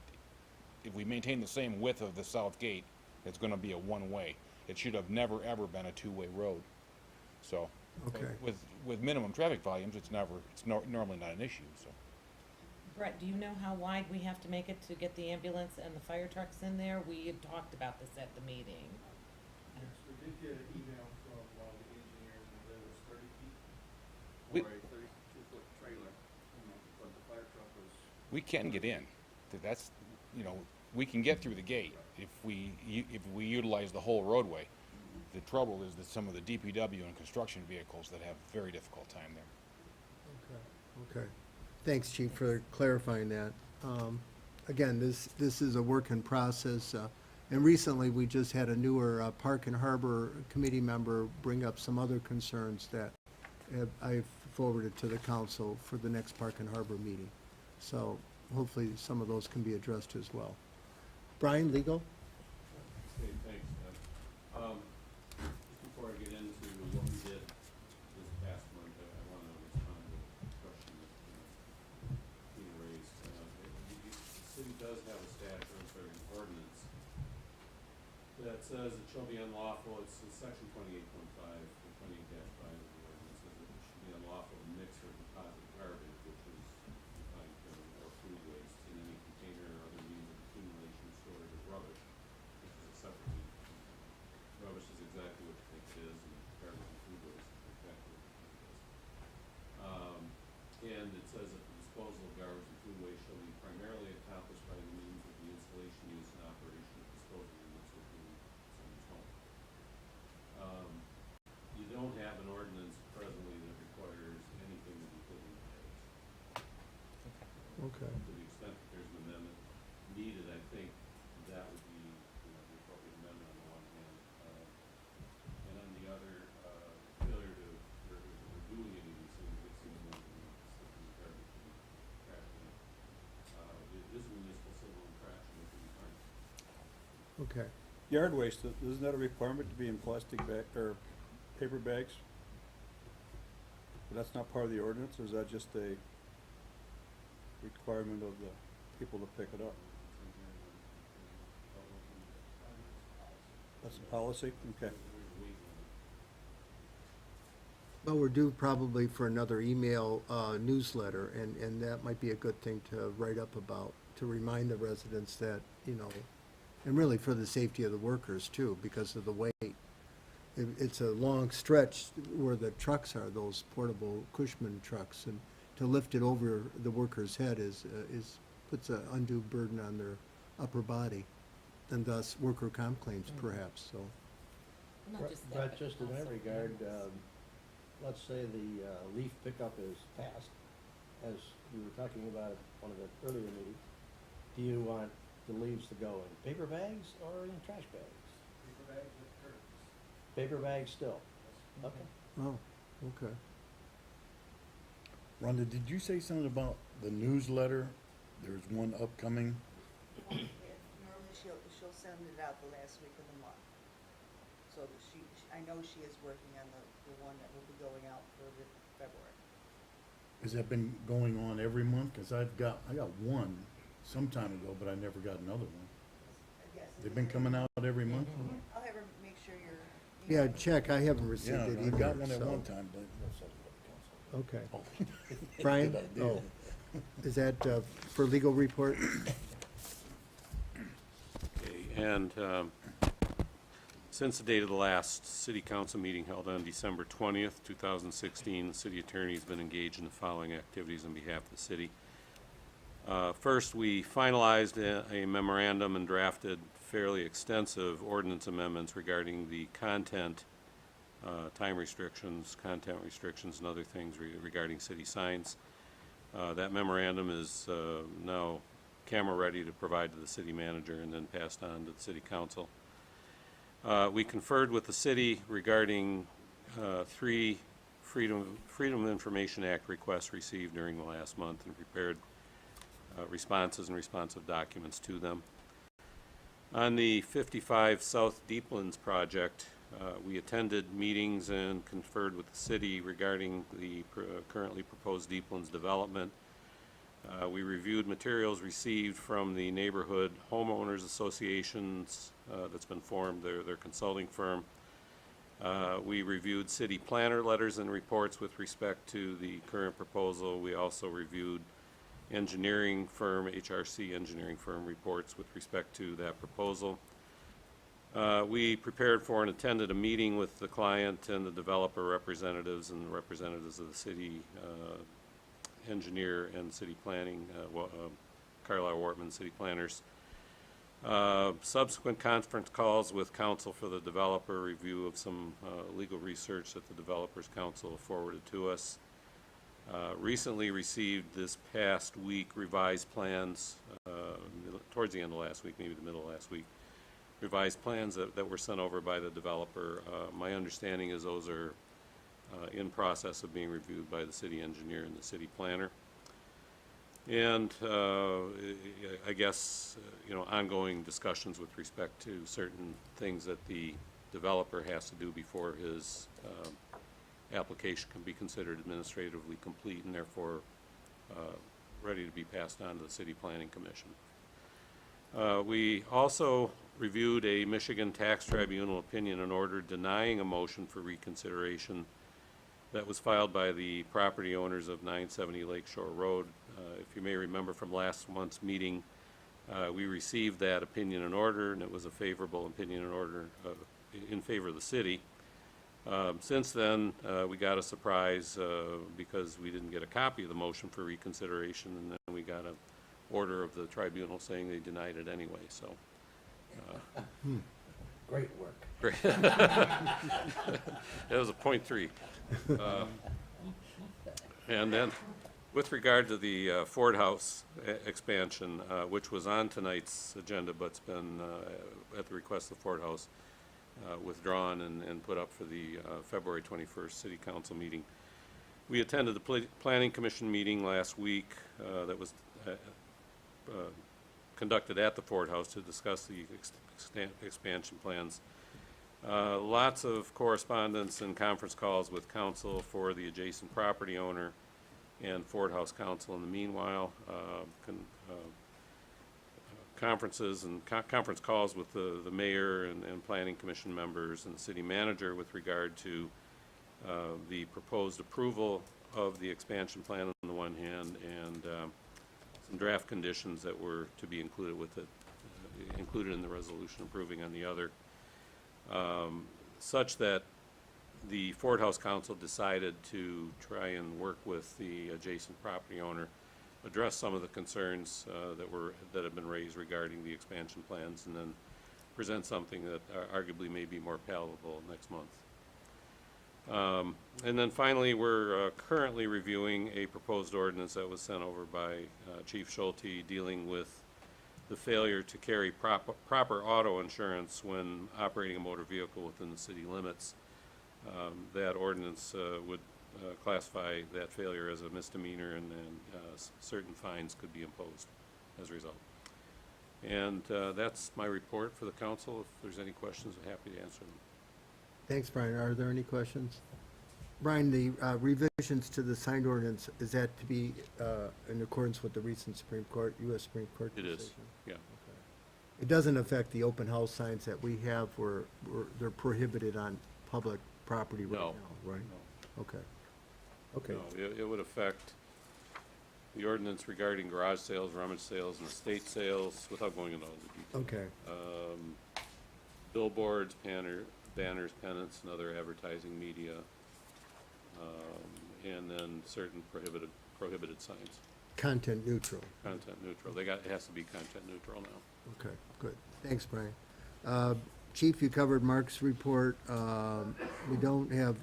if we maintain the same width of the south gate, it's gonna be a one-way. It should have never, ever been a two-way road. So, Okay. with minimum traffic volumes, it's normally not an issue, so. Brett, do you know how wide we have to make it to get the ambulance and the fire trucks in there? We had talked about this at the meeting. Yes, we did get an email from one of the engineers, and there was 30 feet We- for a 32-foot trailer, but the fire truck was. We can get in. That's, we can get through the gate if we utilize the whole roadway. The trouble is that some of the DPW and construction vehicles that have very difficult time there. Okay. Thanks, Chief, for clarifying that. Again, this is a work in process, and recently, we just had a newer Park and Harbor committee member bring up some other concerns that I've forwarded to the council for the next Park and Harbor meeting. So hopefully, some of those can be addressed as well. Brian, legal? Okay, thanks, Ed. Just before I get into what we did this past month, I want to respond to a question that being raised. The city does have a an ordinance that says it shall be unlawful, it's in section 28.5, or 28-5 of the ordinance, says it should be unlawful to mix or deposit garbage, which is defined or food waste, in any container or other means of accumulation, storage of rubbish, which is a separate meaning. Rubbish is exactly what you think it is, and garbage and food waste is exactly what you think it is. And it says that the disposal of garbage and food waste shall be primarily accomplished by the means of the installation, use, and operation of disposal units within someone's home. You don't have an ordinance presently that requires anything to be put in the heads. Okay. To the extent that there's an amendment needed, I Okay. Yard waste, isn't that a requirement to be in plastic bag, or paper bags? But that's not part of the ordinance, or is that just a requirement of the people to pick it up? That's a policy? Okay. Well, we're due probably for another email newsletter, and that might be a good thing to write up about, to remind the residents that, you know, and really for the safety of the workers too, because of the weight. It's a long stretch where the trucks are, those portable Cushman trucks, and to lift it over the worker's head puts an undue burden on their upper body, and thus worker comp claims perhaps, so. Not just that, But just in that also regard, fairness. let's say the leaf pickup is passed, as we were talking about at one of the earlier meetings. Do you want the leaves to go in paper bags or in trash bags? Paper bags with curtains. Paper bags still? Okay. Oh, okay. Rhonda, did you say something about the newsletter? There's one upcoming. Normally she'll send it out the last week of the month. So that I know she is working on the one that will be going out for February. Has that been going on every month? Cause I got one some time ago, but I never got another one. Yes. They've been coming out every month? I'll have her make sure you're. Yeah, check, I haven't received Yeah, it I either, got one at so- one time, but. Okay. Oh. Brian? Good idea. Oh, is that for legal report? Okay, and since the date of the last city council meeting held on December 20th, 2016, the city attorney's been engaged in the following activities on behalf of the city. First, we finalized a memorandum and drafted fairly extensive ordinance amendments regarding the content, time restrictions, content restrictions, and other things regarding city signs. That memorandum is now camera-ready to provide to the city manager and then passed on to the city council. We conferred with the city regarding 3 Freedom of Information Act requests received during the last month and prepared responses and responsive documents to them. On the 55 South Deeplands project, we attended meetings and conferred with the city regarding the currently proposed Deeplands development. We reviewed materials received from the neighborhood homeowners associations that's been formed, their consulting firm. We reviewed city planner letters and reports with respect to the current proposal. We also reviewed engineering firm, HRC engineering firm reports with respect to that proposal. We prepared for and attended a meeting with the client and the developer representatives and the representatives of the city engineer and city planning, Carlisle Wortman city planners. Subsequent conference calls with counsel for the developer, review of some legal research that the developers council forwarded to us. Recently received this past week revised plans, towards the end of last week, maybe the middle of last week, revised plans that were sent over by the developer. My understanding is those are in process of being reviewed by the city engineer and the city planner. And I guess, ongoing discussions with respect to certain things that the developer has to do before his application can be considered administratively complete and therefore ready to be passed on to the City Planning Commission. We also reviewed a Michigan Tax Tribunal opinion and order denying a motion for reconsideration that was filed by the property owners of 970 Lakeshore Road. If you may remember from last month's meeting, we received that opinion and order, and it was a favorable opinion and order in favor of the city. Since then, we got a surprise because we didn't get a copy of the motion for reconsideration, and then we got an order of the tribunal saying they denied it anyway, so. Great work. Great. It was a .3. And then, with regard to the Ford House expansion, which was on tonight's agenda, but's been, at the request of Ford House, withdrawn and put up for the February 21st City Council meeting. We attended the Planning Commission meeting last week that was conducted at the Ford House to discuss the expansion plans. Lots of correspondence and conference calls with counsel for the adjacent property owner and Ford House counsel in the meanwhile. Conferences and conference calls with the mayor and planning commission members and the city manager with regard to the proposed approval of the expansion plan on the one hand, and some draft conditions that were to be included with it, included in the resolution approving on the other, such that the Ford House Council decided to try and work with the adjacent property owner, address some of the concerns that have been raised regarding the expansion plans, and then present something that arguably may be more palatable next month. And then finally, we're currently reviewing a proposed ordinance that was sent over by Chief Schulte dealing with the failure to carry proper auto insurance when operating a motor vehicle within the city limits. That ordinance would classify that failure as a misdemeanor, and then certain fines could be imposed as a result. And that's my report for the council. If there's any questions, I'm happy to answer them. Thanks, Brian. Are there any questions? Brian, the revisions to the signed ordinance, is that to be in accordance with the recent U.S. Supreme Court It decision? is, yeah. It doesn't affect the open house signs that we have where they're prohibited on public property right No. now, right? Okay. Okay. No, it would affect the ordinance regarding garage sales, rummage sales, and estate sales, without going into all the details. Okay. Billboards, banners, pennants, and other advertising media, and then certain prohibited signs. Content neutral. Content neutral. It has to be content neutral now. Okay, good. Thanks, Brian. Chief, you covered Mark's report. We don't have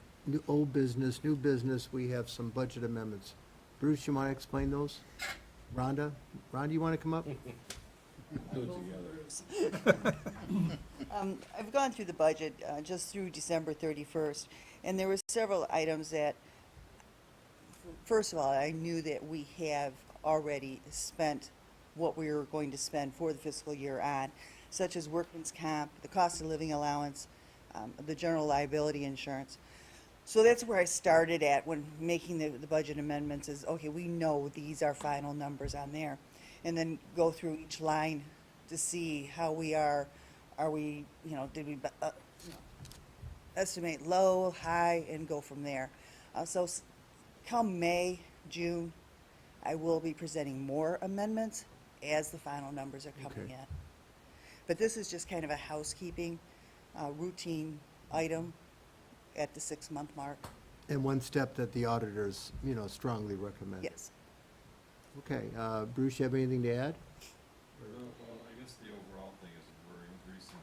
old business, new business. We have some budget amendments. Bruce, you want to explain those? Rhonda, you want to come up? Do it together. I've gone through the budget just through December 31st, and there were several items that, first of all, I knew that we have already spent what we were going to spend for the fiscal year on, such as workman's comp, the cost of living allowance, the general liability insurance. So that's where I started at when making the budget amendments is, okay, we know these are final numbers on there. And then go through each line to see how we are we, did we estimate low, high, and go from there. So come May, June, I will be presenting more amendments as the final numbers are coming in. But this is just kind of a housekeeping, routine item at the 6-month mark. And one step that the auditors, strongly recommend. Yes. Okay, Bruce, you have anything to add? Well, I guess the overall thing is we're increasing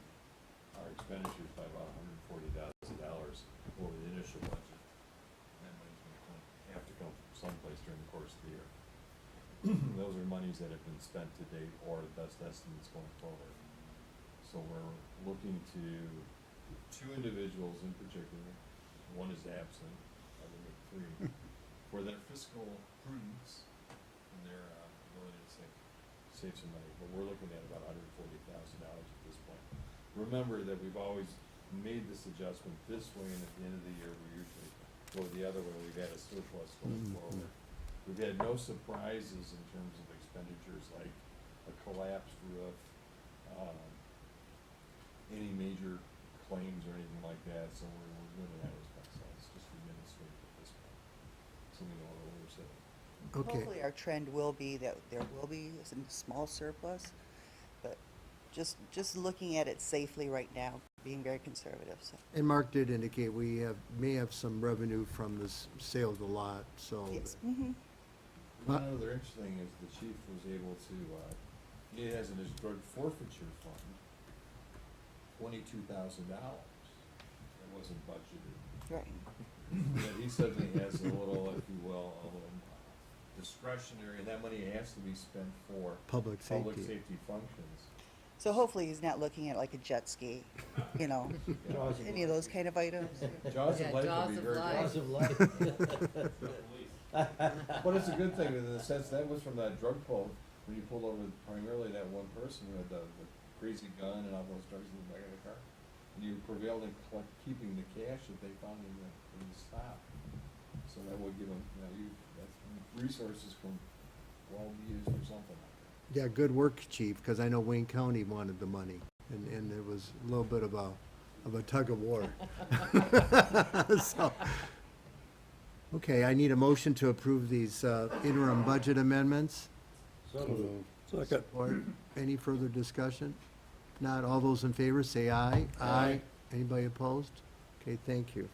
our expenditures by about $140,000 over the initial budget. And that money's going to have to come from someplace during the course of the year. Those are monies that have been spent to date or the best estimates going forward. So we're looking to two individuals in particular, one is absent, other than three, for their fiscal prudence and their ability to save some money. But we're looking at about $140,000 at this point. Remember that we've always made this adjustment this way, and at the end of the year, we usually go the other way. We've had a surplus going forward. We've had no surprises in terms of expenditures like a collapsed roof, any major claims or anything like that, so we're good in that respect. So it's just administrative at this point. So we know what we're saying. Okay. Hopefully our trend will be that there will be some small surplus, but just looking at it safely right now, being very conservative, so. And Mark did indicate we may have some revenue from the sale of the lot, so. Yes. One other interesting thing is the chief was able to, he has in his drug forfeiture fund, $22,000. That wasn't budgeted. Right. But he suddenly has a little, if you will, a little discretionary, and that money has to be spent for Public safety. functions. So hopefully he's not looking at like a jet ski, any of those kind of items. Jaws Yeah, of life jaws would be of very life. But it's a good thing in the sense that was from that drug when you pulled over primarily that one person who had the crazy gun and almost drugs in the back of the car, and you prevailed in keeping the cash that they found in the stop. So that would give them, that's resources from well used or something like that. Yeah, good work, Chief, because I know Wayne County wanted the money, and there was a little bit of a tug of war. So, okay, I need a motion to approve these interim budget amendments. So moved. Second. Or any further discussion? Not all those in favor, say aye. Aye. Anybody opposed? Okay, thank you.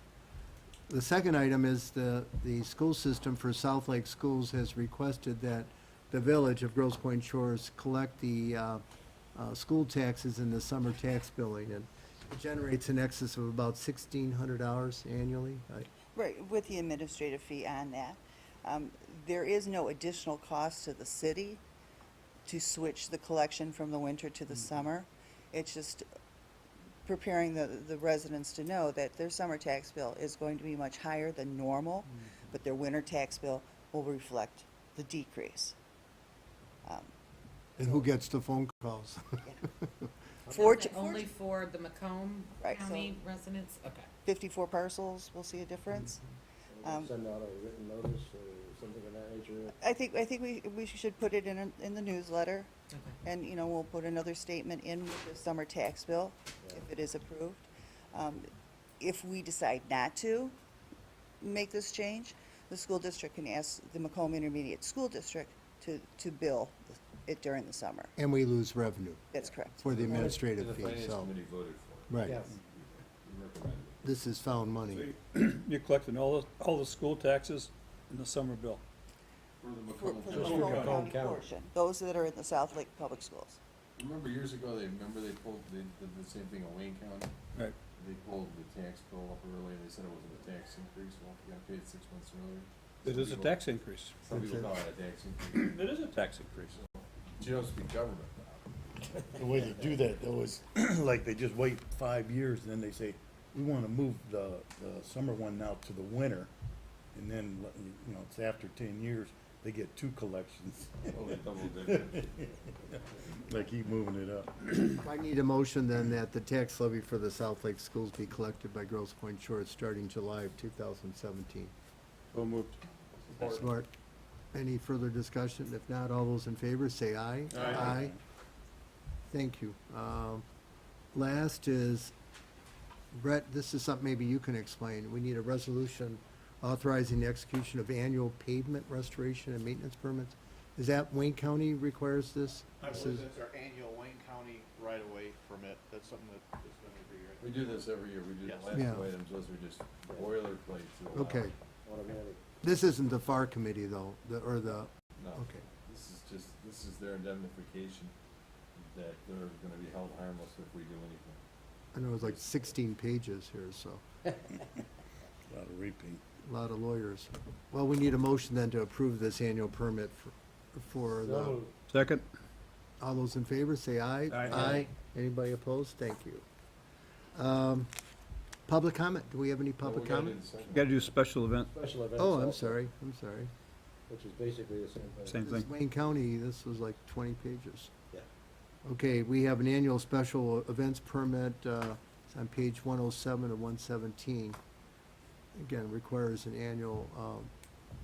The second item is the school system for South Lake Schools has requested that the village of Grosse Pointe Shores collect the school taxes in the summer tax billing, and it generates an excess of about $1,600 annually. Right, with the administrative fee on that. There is no additional cost to the city to switch the collection from the winter to the summer. It's just preparing the residents to know that their summer tax bill is going to be much higher than normal, but their winter tax bill will reflect the decrease. And who gets the phone calls? Only for the Macomb Right, so- County residents? Okay. 54 parcels, we'll see a difference. Send out a written notice or something of that nature. I think we should put it in the newsletter, Okay. and, we'll put another statement in with the summer tax bill, if it is approved. If we decide not to make this change, the school district can ask the Macomb Intermediate School District to bill it during the summer. And we lose revenue That's correct. for the administrative The fee, finance so, committee voted for it. right. Yes. We recommended it. This is found money. You're collecting all the school taxes in the summer bill. For the For Macomb the Just County. for Macomb Macomb County County. portion, those that are in the South Lake Public Schools. Remember years ago, they did the same thing in Wayne County? Right. They pulled the tax bill up early, and they said it wasn't a tax increase, well, you gotta pay it 6 months earlier. It is a tax increase. Some people call it a tax increase. It is a tax increase. You don't speak government. The way they do that though is, like, they just wait 5 years, and then they say, we wanna move the summer one now to the winter. And then, it's after 10 years, they get 2 collections. Oh, they double dip. They keep moving it up. I need a motion then that the tax levy for the South Lake Schools be collected by Grosse Pointe Shores starting July of 2017. So moved. Smart. Any further discussion? If not, all those in favor, say aye. Aye. Thank you. Last is, Brett, this is something maybe you can explain. We need a resolution authorizing the execution of annual pavement restoration and maintenance permits. Is that Wayne County requires this? I This believe is- that's our annual Wayne County right-of-way permit. That's something that is done every year. We do this every year, we do Yes. the last Yeah. 2 items, those are just boilerplate to allow. Okay. Automatic. This isn't the FAR committee though, No, okay. this is their indemnification, that they're gonna be held harmless if we do anything. I know it was like 16 pages here, so, A lot of repeat. a lot of lawyers. Well, we need a motion then to approve this annual permit for So the, moved. Second? all those in favor, say aye. Aye. Anybody opposed? Thank you. Public comment? Do we have any public We gotta do comment? the second Gotta one. do special event, Special events. Oh, I'm also, sorry. Which is basically the same thing. same This thing. Wayne County, this was like 20 pages. Yeah. Okay, we have an annual special events permit, it's on page 107 and 117. Again, requires an annual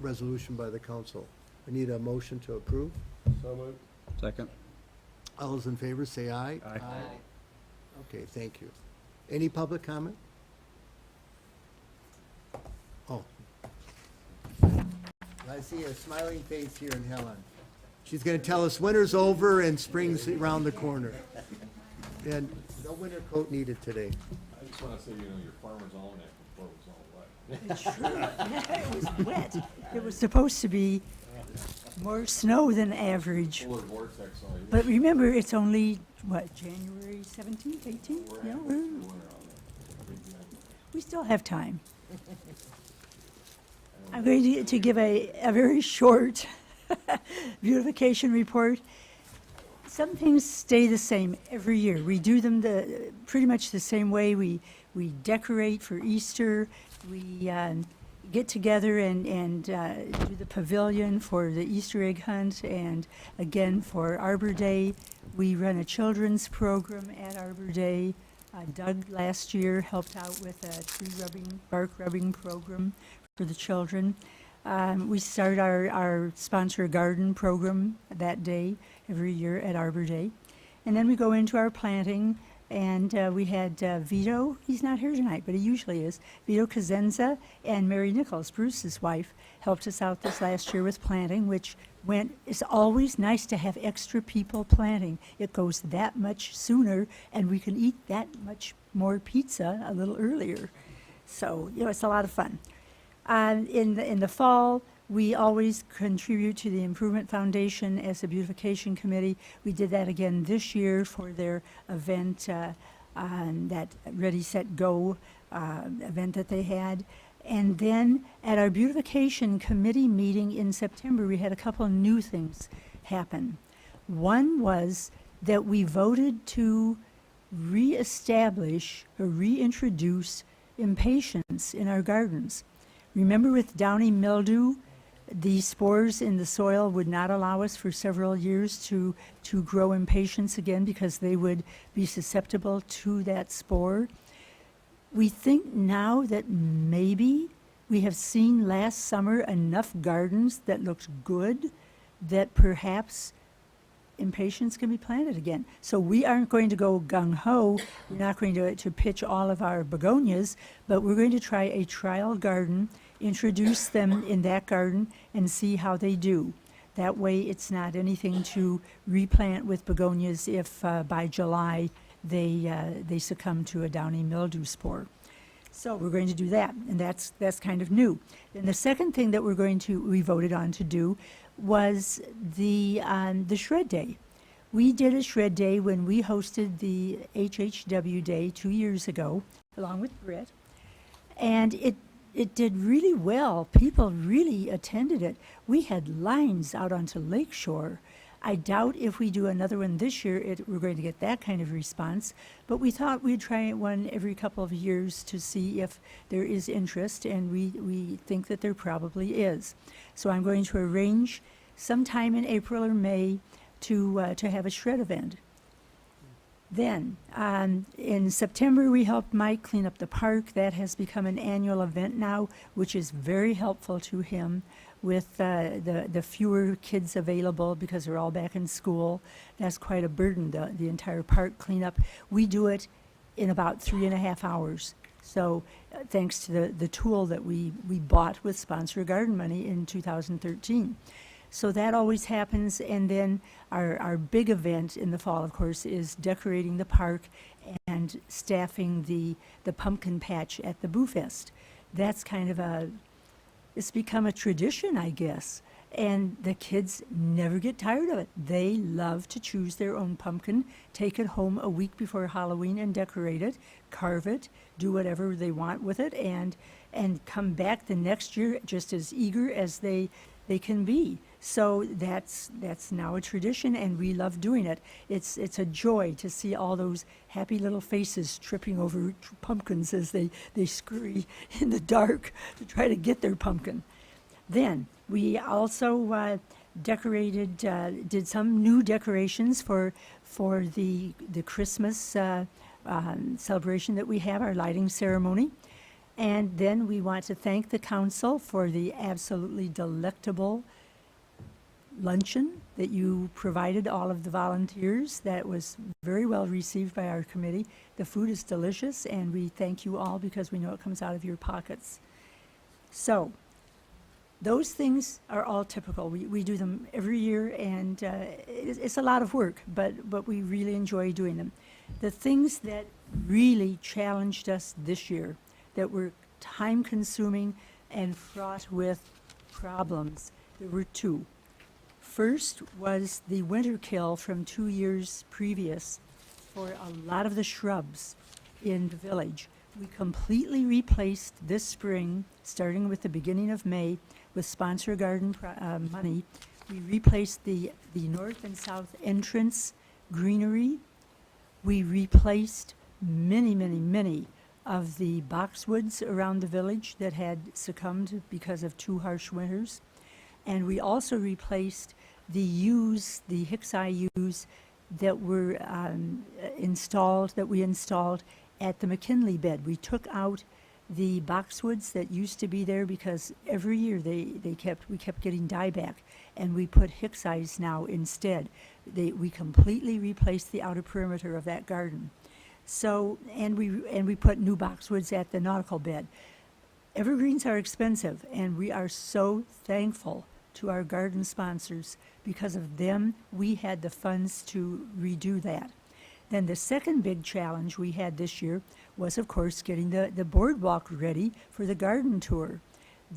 resolution by the council. I need a motion to approve. So moved. Second? All those in favor, say aye. Aye. Okay, thank you. Any public comment? Oh. I see a smiling face here in Helen. She's gonna tell us winter's over and spring's around the corner. And no winter coat needed today. I just wanna say, your farmer's almanac report was all wet. It was wet. It was supposed to be more snow than average. Polar vortex all year. But remember, it's only, what, January 17th, 18th? We're Yeah, halfway we're- through winter on that. Big deal. we still have time. I'm going to give a very short beautification report. Some things stay the same every year. We do them pretty much the same way. We decorate for Easter. We get together and do the pavilion for the Easter egg hunt, and again for Arbor Day. We run a children's program at Arbor Day. Doug last year helped out with a bark rubbing program for the children. We start our sponsor garden program that day every year at Arbor Day. And then we go into our planting, and we had Vito, he's not here tonight, but he usually is, Vito Kazenza and Mary Nichols, Bruce's wife, helped us out this last year with planting, which it's always nice to have extra people planting. It goes that much sooner, and we can eat that much more pizza a little earlier. So, it's a lot of fun. In the fall, we always contribute to the Improvement Foundation as a beautification committee. We did that again this year for their event, that Ready, Set, Go event that they had. And then at our beautification committee meeting in September, we had a couple of new things happen. One was that we voted to reestablish or reintroduce impatiens in our gardens. Remember with downy mildew, the spores in the soil would not allow us for several years to grow impatiens again because they would be susceptible to that spore. We think now that maybe we have seen last summer enough gardens that looked good that perhaps impatiens can be planted again. So we aren't going to go gung-ho. We're not going to pitch all of our begonias, but we're going to try a trial garden, introduce them in that garden, and see how they do. That way it's not anything to replant with begonias if by July they succumb to a downy mildew spore. So we're going to do that, and that's kind of new. Then the second thing that we voted on to do was the Shred Day. We did a Shred Day when we hosted the HHW Day 2 years ago, along with Britt, and it did really well. People really attended it. We had lines out onto Lakeshore. I doubt if we do another one this year, we're going to get that kind of response, but we thought we'd try one every couple of years to see if there is interest, and we think that there probably is. So I'm going to arrange sometime in April or May to have a shred event. Then, in September, we helped Mike clean up the park. That has become an annual event now, which is very helpful to him with the fewer kids available because they're all back in school. That's quite a burden, the entire park cleanup. We do it in about 3.5 hours. So thanks to the tool that we bought with sponsor garden money in 2013. So that always happens, and then our big event in the fall, of course, is decorating the park and staffing the pumpkin patch at the Boo Fest. That's kind of it's become a tradition, I guess, and the kids never get tired of it. They love to choose their own pumpkin, take it home a week before Halloween and decorate it, carve it, do whatever they want with it, and come back the next year just as eager as they can be. So that's now a tradition, and we love doing it. It's a joy to see all those happy little faces tripping over pumpkins as they scurry in the dark to try to get their pumpkin. Then we also did some new decorations for the Christmas celebration that we have, our lighting ceremony. And then we want to thank the council for the absolutely delectable luncheon that you provided all of the volunteers. That was very well received by our committee. The food is delicious, and we thank you all because we know it comes out of your pockets. So those things are all typical. We do them every year, and it's a lot of work, but we really enjoy doing them. The things that really challenged us this year, that were time-consuming and fraught with problems, there were two. First was the winter kill from 2 years previous for a lot of the shrubs in the village. We completely replaced this spring, starting with the beginning of May, with sponsor garden money. We replaced the north and south entrance greenery. We replaced many of the boxwoods around the village that had succumbed because of 2 harsh winters. And we also replaced the yews, the Hickseye yews that were that we installed at the McKinley bed. We took out the boxwoods that used to be there because every year we kept getting dieback, and we put Hickseyes now instead. We completely replaced the outer perimeter of that garden. So, and we put new boxwoods at the nautical bed. Evergreens are expensive, and we are so thankful to our garden sponsors. Because of them, we had the funds to redo that. Then the second big challenge we had this year was, of course, getting the boardwalk ready for the garden tour.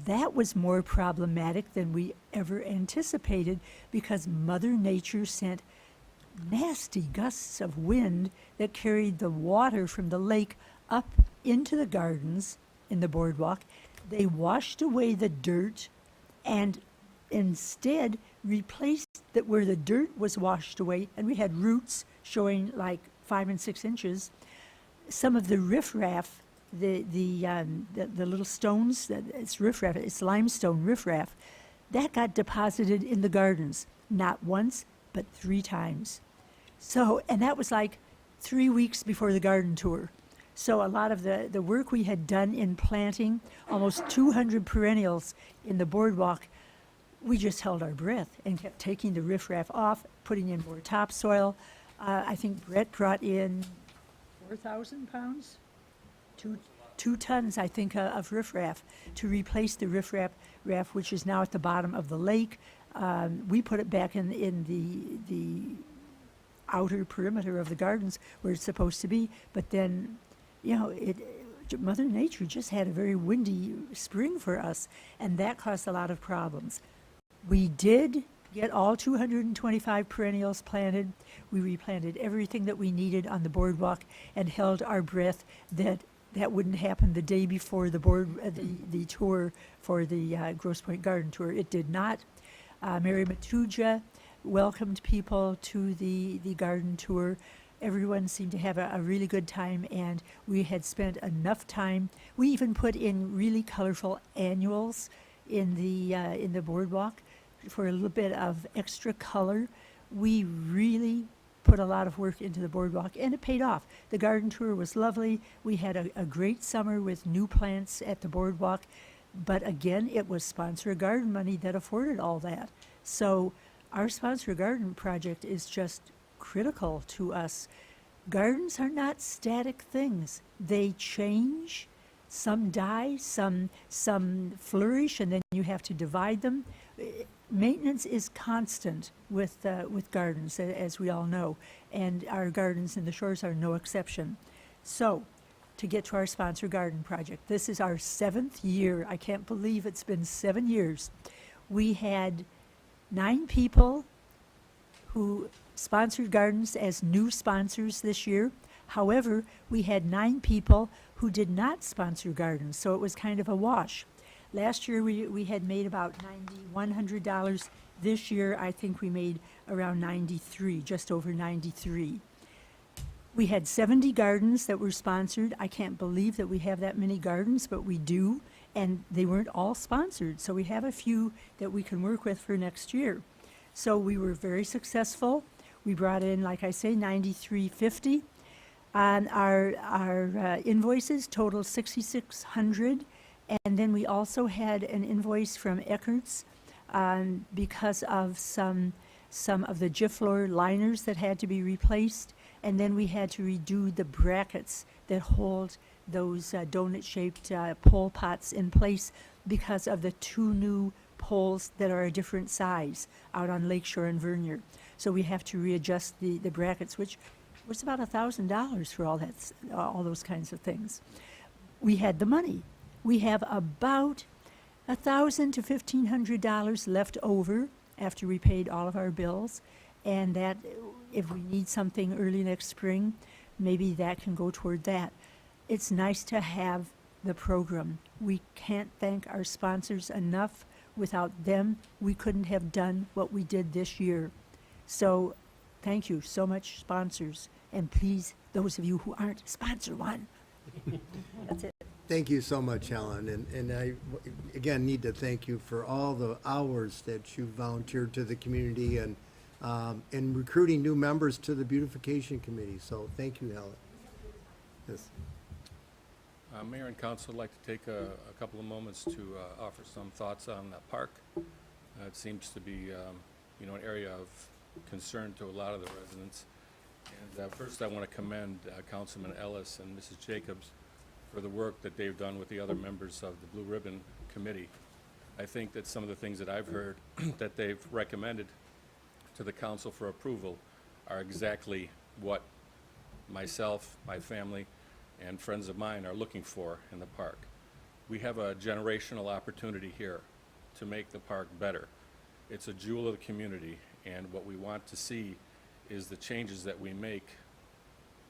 That was more problematic than we ever anticipated because Mother Nature sent nasty gusts of wind that carried the water from the lake up into the gardens in the boardwalk. They washed away the dirt and instead replaced that where the dirt was washed away, and we had roots showing like 5 and 6 inches. Some of the riffraff, the little stones, it's riffraff, it's limestone riffraff, that got deposited in the gardens, not once, but 3 times. So, and that was like 3 weeks before the garden tour. So a lot of the work we had done in planting, almost 200 perennials in the boardwalk, we just held our breath and kept taking the riffraff off, putting in more topsoil. I think Brett brought in 4,000 pounds? 2 tons, I think, of riffraff to replace the riffraff which is now at the bottom of the lake. We put it back in the outer perimeter of the gardens where it's supposed to be, but then, you know, Mother Nature just had a very windy spring for us, and that caused a lot of problems. We did get all 225 perennials planted. We replanted everything that we needed on the boardwalk and held our breath that wouldn't happen the day before the tour for the Grosse Pointe Garden Tour. It did not. Mary Matuja welcomed people to the garden tour. Everyone seemed to have a really good time, and we had spent enough time. We even put in really colorful annuals in the boardwalk for a little bit of extra color. We really put a lot of work into the boardwalk, and it paid off. The garden tour was lovely. We had a great summer with new plants at the boardwalk, but again, it was Sponsor a Garden money that afforded all that. So our Sponsor a Garden project is just critical to us. Gardens are not static things. They change. Some die, some flourish, and then you have to divide them. Maintenance is constant with gardens, as we all know, and our gardens in the shores are no exception. So, to get to our Sponsor Garden project, this is our 7th year. I can't believe it's been 7 years. We had 9 people who sponsored gardens as new sponsors this year. However, we had 9 people who did not sponsor gardens, so it was kind of a wash. Last year, we had made about $9,100. This year, I think we made around 93, just over 93. We had 70 gardens that were sponsored. I can't believe that we have that many gardens, but we do, and they weren't all sponsored, so we have a few that we can work with for next year. So we were very successful. We brought in, like I say, $93.50. And our invoices totaled $6,600. And then we also had an invoice from Eckert's because of some of the Giflor liners that had to be replaced. And then we had to redo the brackets that hold those donut-shaped pole pots in place because of the 2 new poles that are a different size out on Lakeshore and Vernier. So we have to readjust the brackets, which was about $1,000 for all those kinds of things. We had the money. We have about $1,000 to $1,500 left over after we paid all of our bills, and that if we need something early next spring, maybe that can go toward that. It's nice to have the program. We can't thank our sponsors enough. Without them, we couldn't have done what we did this year. So thank you so much, sponsors. And please, those of you who aren't, sponsor one. That's it. Thank you so much, Helen, and I, again, need to thank you for all the hours that you volunteered to the community and recruiting new members to the beautification committee, so thank you, Helen. Yes. Mayor and council would like to take a couple of moments to offer some thoughts on the park. It seems to be, an area of concern to a lot of the residents. And first, I want to commend Councilman Ellis and Mrs. Jacobs for the work that they've done with the other members of the Blue Ribbon Committee. I think that some of the things that I've heard that they've recommended to the council for approval are exactly what myself, my family, and friends of mine are looking for in the park. We have a generational opportunity here to make the park better. It's a jewel of the community, and what we want to see is the changes that we make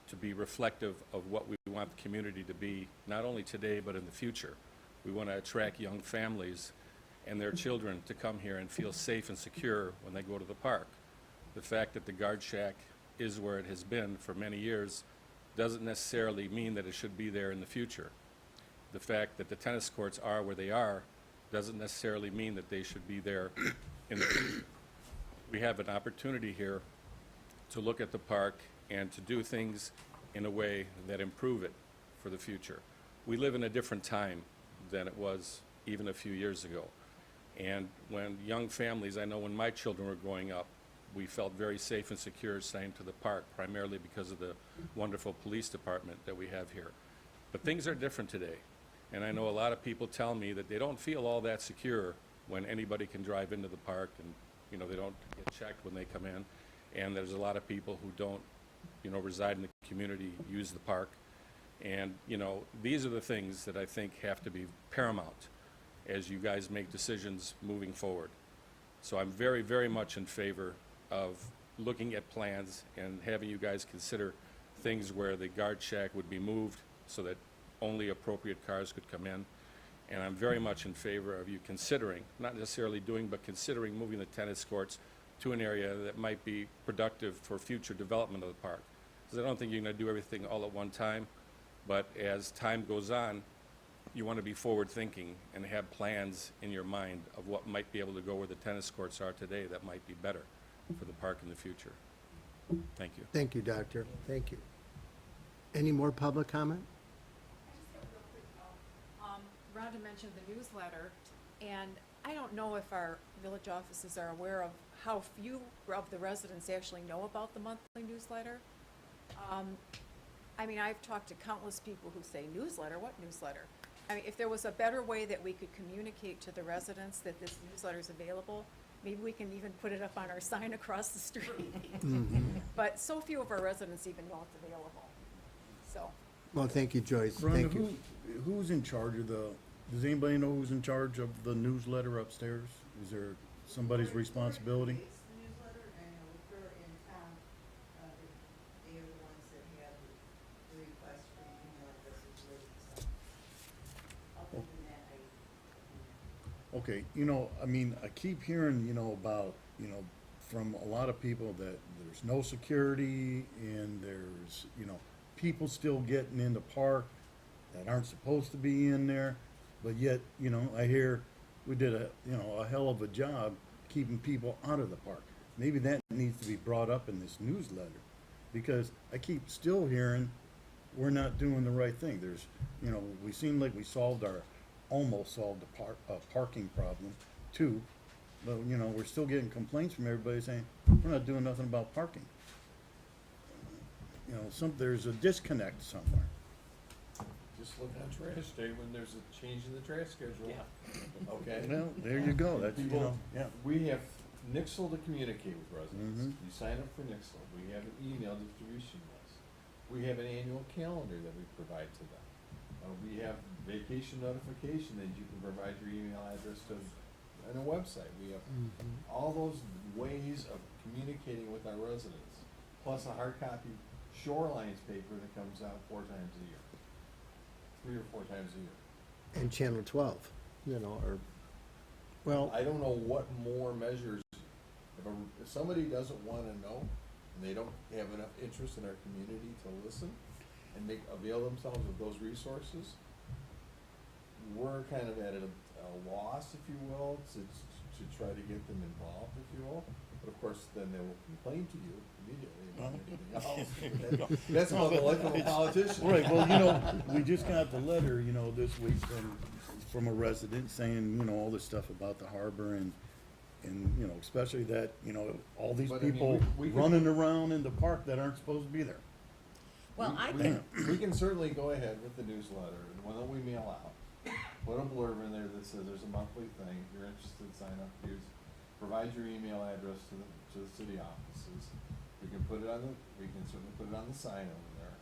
to be reflective of what we want the community to be, not only today but in the future. We want to attract young families and their children to come here and feel safe and secure when they go to the park. The fact that the Guard Shack is where it has been for many years doesn't necessarily mean that it should be there in the future. The fact that the tennis courts are where they are doesn't necessarily mean that they should be there in the future. We have an opportunity here to look at the park and to do things in a way that improve it for the future. We live in a different time than it was even a few years ago. And when young families, I know when my children were growing up, we felt very safe and secure staying to the park, primarily because of the wonderful police department that we have here. But things are different today. And I know a lot of people tell me that they don't feel all that secure when anybody can drive into the park and, they don't get checked when they come in. And there's a lot of people who don't, reside in the community, use the park. And, these are the things that I think have to be paramount as you guys make decisions moving forward. So I'm very, very much in favor of looking at plans and having you guys consider things where the Guard Shack would be moved so that only appropriate cars could come in. And I'm very much in favor of you considering, not necessarily doing, but considering moving the tennis courts to an area that might be productive for future development of the park. Because I don't think you're going to do everything all at one time, but as time goes on, you want to be forward-thinking and have plans in your mind of what might be able to go where the tennis courts are today that might be better for the park in the future. Thank you. Thank you, Doctor. Thank you. Any more public comment? Rhonda mentioned the newsletter, and I don't know if our village offices are aware of how few of the residents actually know about the monthly newsletter. I've talked to countless people who say, newsletter? What newsletter? If there was a better way that we could communicate to the residents that this newsletter is available, maybe we can even put it up on our sign across the street. But so few of our residents even know it's available, so. Well, thank you, Joyce. Rhonda, Thank you. who's in charge of does anybody know who's in charge of the newsletter upstairs? Is there somebody's responsibility? It's the newsletter, and we're in town, they are the ones that have the request for email addresses listed, so. Other than that, Okay, I keep hearing, about, from a lot of people that there's no security and there's, people still getting in the park that aren't supposed to be in there. But yet, I hear we did a hell of a job keeping people out of the park. Maybe that needs to be brought up in this newsletter, because I keep still hearing we're not doing the right thing. There's, we seem like we almost solved the parking problem too, but we're still getting complaints from everybody saying we're not doing nothing about parking. There's a disconnect somewhere. Just look on trash day when there's a change in the trash schedule. Okay? Well, there you go. That's, People, yeah. we have Nixle to communicate with residents. Mhm. You sign up for Nixle. We have an email distribution list. We have an annual calendar that we provide to them. We have vacation notification that you can provide your email address to on a website. We have all those ways of communicating with our residents, plus a hard copy Shorelines paper that comes out 4 times a year. 3 or 4 times a year. And Channel 12, well, I don't know what more measures, if somebody doesn't wanna know, and they don't have enough interest in our community to listen, and avail themselves of those resources, we're kind of at a loss, if you will, to try to get them involved, if you will. But of course, then they will complain to you immediately about anything else. That's about the life of a politician. Right, well, we just got the letter, this week from a resident saying, all this stuff about the harbor and, especially that, all these But, I mean, people we can- running around in the park that aren't supposed to be there. Well, I We- think, We can certainly go ahead with the newsletter, and one that we mail out, put a blurb in there that says there's a monthly thing, if you're interested, sign up, provide your email address to the city offices. We can certainly put it on the sign over there,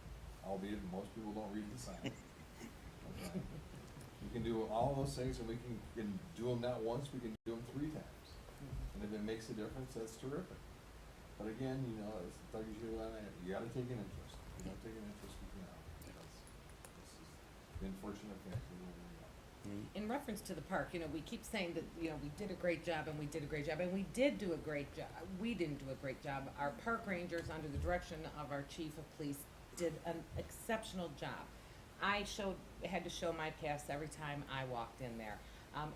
albeit most people don't read the sign. Okay. We can do all those things, and we can do them not once, we can do them 3 times. And if it makes a difference, that's terrific. But again, as Doug usually on that, you gotta take an interest. If you don't take an interest, you cannot. This is the unfortunate fact of where we are. in reference to the park, we keep saying that, we did a great job and we did a great job, and we did do a great job. We didn't do a great job. Our park rangers, under the direction of our chief of police, did an exceptional job. I had to show my pass every time I walked in there,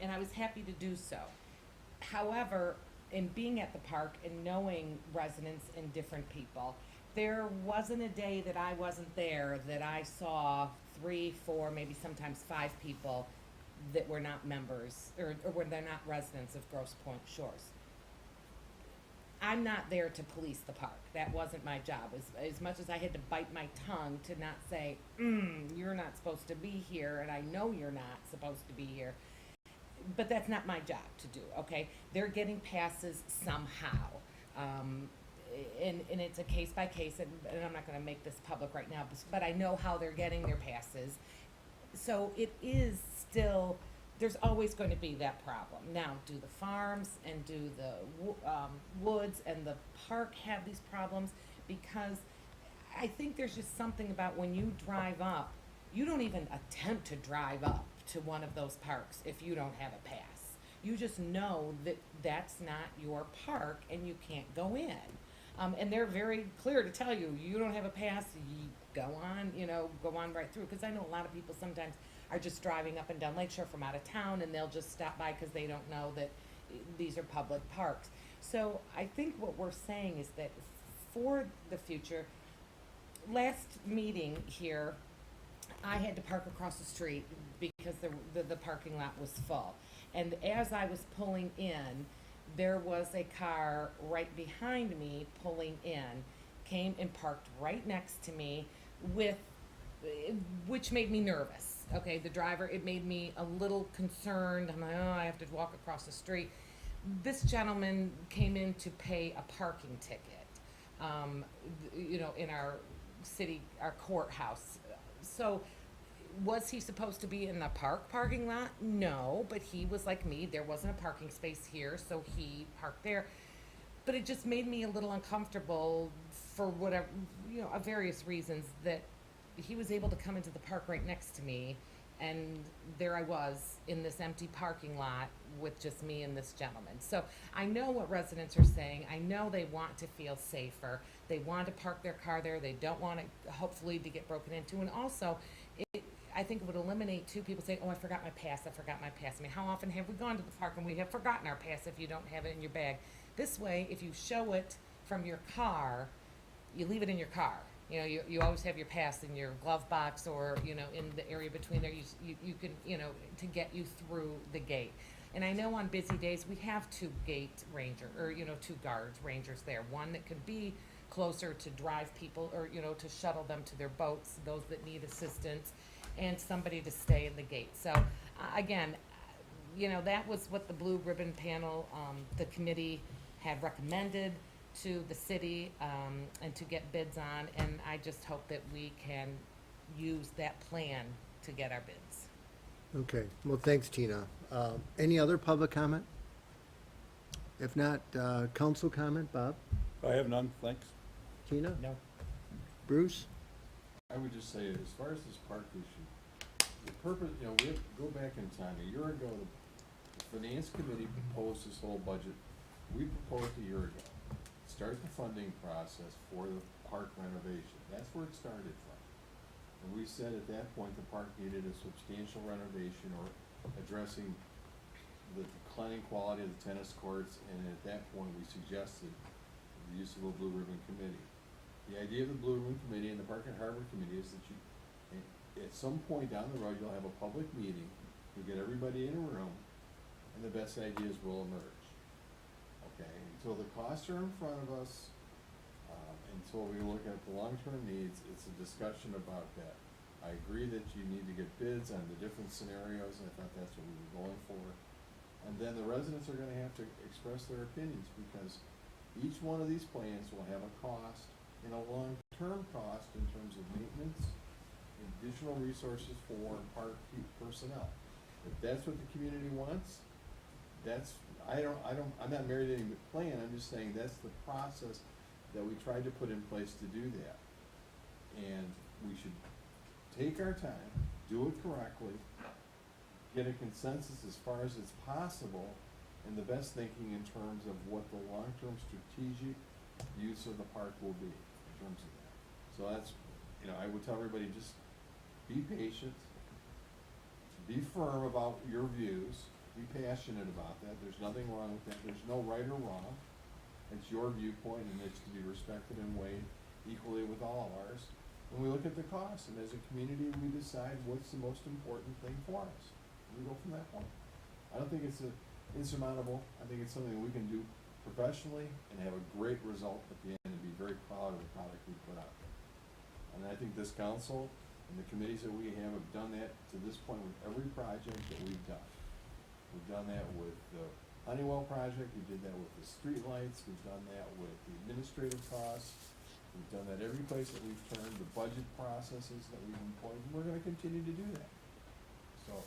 and I was happy to do so. However, in being at the park and knowing residents and different people, there wasn't a day that I wasn't there that I saw 3, 4, maybe sometimes 5 people that were not members, or were they're not residents of Grosse Pointe Shores. I'm not there to police the park. That wasn't my job. As much as I had to bite my tongue to not say, you're not supposed to be here, and I know you're not supposed to be here, but that's not my job to do, okay? They're getting passes somehow. And it's a case by case, and I'm not gonna make this public right now, but I know how they're getting their passes. So it is still, there's always going to be that problem. Now, do the farms and do the woods and the park have these problems? Because I think there's just something about when you drive up, you don't even attempt to drive up to one of those parks if you don't have a pass. You just know that that's not your park and you can't go in. And they're very clear to tell you, you don't have a pass, you go on right through. Because I know a lot of people sometimes are just driving up and down Lakeshore from out of town, and they'll just stop by because they don't know that these are public parks. So I think what we're saying is that for the future, last meeting here, I had to park across the street because the parking lot was full. And as I was pulling in, there was a car right behind me pulling in, came and parked right next to me which made me nervous. Okay, the driver, it made me a little concerned. I'm like, I have to walk across the street. This gentleman came in to pay a parking ticket, in our city, our courthouse. So was he supposed to be in the parking lot? No, but he was like me. There wasn't a parking space here, so he parked there. But it just made me a little uncomfortable for whatever, various reasons, that he was able to come into the park right next to me, and there I was in this empty parking lot with just me and this gentleman. So I know what residents are saying. I know they want to feel safer. They want to park their car there. They don't want it, hopefully, to get broken into. And also, I think it would eliminate two people saying, I forgot my pass, I mean, how often have we gone to the park and we have forgotten our pass if you don't have it in your bag? This way, if you show it from your car, you leave it in your car. You always have your pass in your glove box, or, in the area between there, you can, to get you through the gate. And I know on busy days, we have 2 gate or 2 guards, rangers there. One that could be closer to drive people, or, to shuttle them to their boats, those that need assistance, and somebody to stay in the gate. So, again, that was what the Blue Ribbon Panel, the committee had recommended to the city, and to get bids on, and I just hope that we can use that plan to get our bids. Okay, well, thanks, Tina. Any other public comment? If not, council comment, Bob? I have none, thanks. Tina? No. Bruce? I would just say, as far as this park issue, the purpose, we have to go back in time. A year ago, the finance committee proposed this whole budget. We proposed a year ago. Start the funding process for the park renovation. That's where it started from. And we said at that point the park needed a substantial renovation or addressing the declining quality of the tennis courts, and at that point, we suggested the use of a Blue Ribbon Committee. The idea of the Blue Ribbon Committee and the Park and Harbor Committee is that you, at some point down the road, you'll have a public meeting, you'll get everybody in a room, and the best ideas will emerge. Okay, until the costs are in front of us, until we look at the long-term needs, it's a discussion about that. I agree that you need to get bids on the different scenarios, and I thought that's what we were going for. And then the residents are gonna have to express their opinions, because each one of these plans will have a cost and a long-term cost in terms of maintenance, additional resources for park personnel. If that's what the community wants, I'm not married to any plan, I'm just saying that's the process that we tried to put in place to do that. And we should take our time, do it correctly, get a consensus as far as it's possible, and the best thinking in terms of what the long-term strategic use of the park will be, in terms of that. So that's, I would tell everybody, just be patient, be firm about your views, be passionate about that, there's nothing wrong with that, there's no right or wrong. It's your viewpoint, and it's to be respected and weighed equally with all of ours. And we look at the costs, and as a community, we decide what's the most important thing for us. We go from that point. I don't think it's insurmountable. I think it's something we can do professionally and have a great result at the end and be very proud of the product we put out. And I think this council and the committees that we have done that to this point with every project that we've done. We've done that with the Honeywell project, we did that with the streetlights, we've done that with the administrative costs, we've done that every place that we've turned, the budget processes that we've employed, and we're gonna continue to do that. So,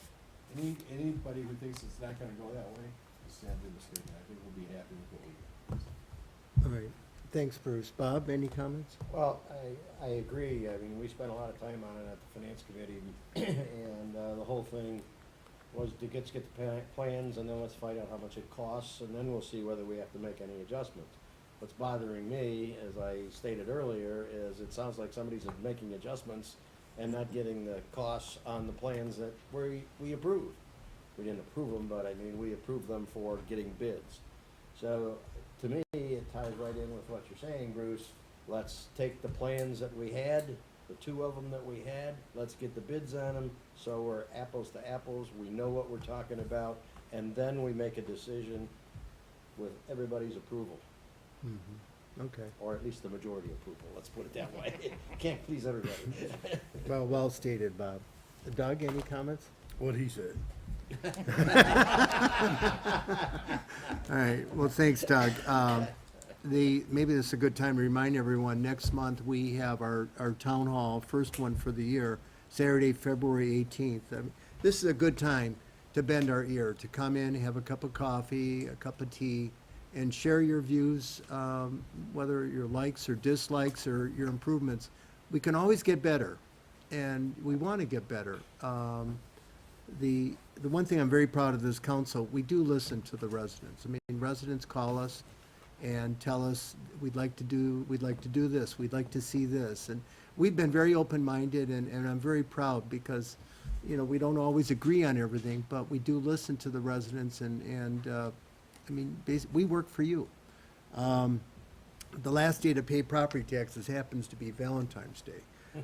anybody who thinks it's not gonna go that way is sadly mistaken. I think we'll be happy with what we do. All right, thanks, Bruce. Bob, any comments? Well, I agree. I mean, we spent a lot of time on it at the finance committee, and the whole thing was to get the plans, and then let's find out how much it costs, and then we'll see whether we have to make any adjustments. What's bothering me, as I stated earlier, is it sounds like somebody's making adjustments and not getting the costs on the plans that we approved. We didn't approve them, but I mean, we approved them for getting bids. So, to me, it ties right in with what you're saying, Bruce. Let's take the plans that we had, the two of them that we had, let's get the bids on them, so we're apples to apples, we know what we're talking about, and then we make a decision with everybody's approval, Okay. or at least the majority approval, let's put it that way. Can't please everybody. Well stated, Bob. Doug, any comments? What he said. All right, well, thanks, Doug. Maybe this is a good time to remind everyone, next month, we have our town hall, first one for the year, Saturday, February 18th. This is a good time to bend our ear, to come in, have a cup of coffee, a cup of tea, and share your views, whether your likes or dislikes or your improvements. We can always get better, and we want to get better. The one thing I'm very proud of this council, we do listen to the residents. I mean, residents call us and tell us, we'd like to do this, we'd like to see this. And we've been very open-minded, and I'm very proud because, we don't always agree on everything, but we do listen to the residents, and I mean, we work for you. The last day to pay property taxes happens to be Valentine's Day.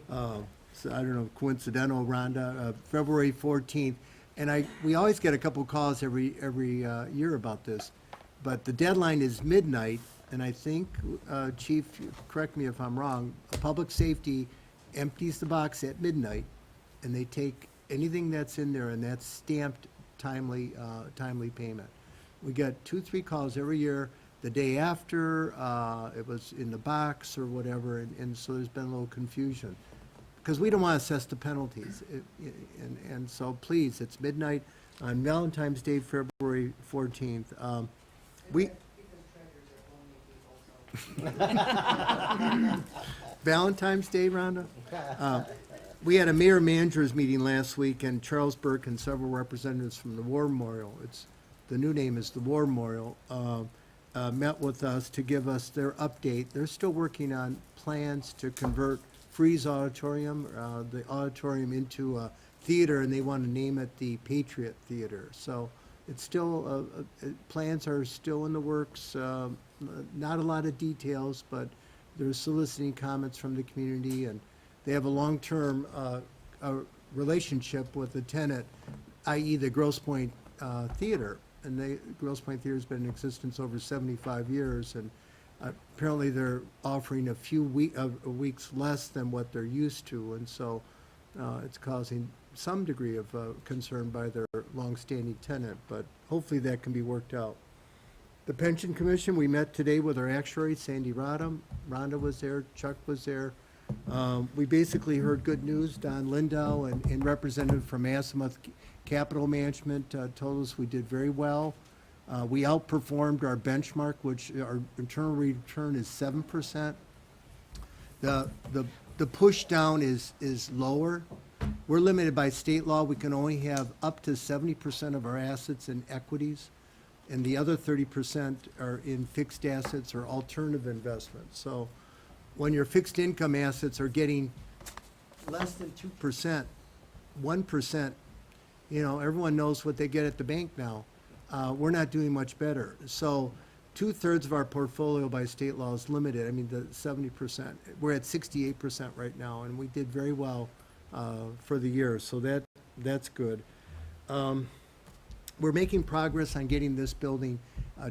So I don't know, coincidental, Rhonda, February 14th. And we always get a couple calls every year about this. But the deadline is midnight, and I think, Chief, correct me if I'm wrong, Public Safety empties the box at midnight, and they take anything that's in there, and that's stamped timely payment. We get 2-3 calls every year. The day after, it was in the box or whatever, and so there's been a little confusion. Because we don't want to assess the penalties. And so please, it's midnight on Valentine's Day, February 14th. Valentine's Day, Rhonda? We had a mayor-managers meeting last week, and Charles Burke and several representatives from the War Memorial, the new name is the War Memorial, met with us to give us their update. They're still working on plans to convert Freeze Auditorium, the auditorium into a theater, and they want to name it the Patriot Theater. So it's still, plans are still in the works, not a lot of details, but they're soliciting comments from the community, and they have a long-term relationship with the tenant, i.e. the Grosse Pointe Theater. And Grosse Pointe Theater's been in existence over 75 years, and apparently they're offering a few weeks less than what they're used to, and so it's causing some degree of concern by their longstanding tenant, but hopefully that can be worked out. The Pension Commission, we met today with our actuary, Sandy Rodham. Rhonda was there, Chuck was there. We basically heard good news. Don Lindau and representative from Azimuth Capital Management told us we did very well. We outperformed our benchmark, which our internal return is 7%. The push down is lower. We're limited by state law. We can only have up to 70% of our assets in equities, and the other 30% are in fixed assets or alternative investments. So when your fixed income assets are getting less than 2%, 1%, you know, everyone knows what they get at the bank now. We're not doing much better. So 2/3 of our portfolio by state law is limited. I mean, the 70%. We're at 68% right now, and we did very well for the year. So that's good. We're making progress on getting this building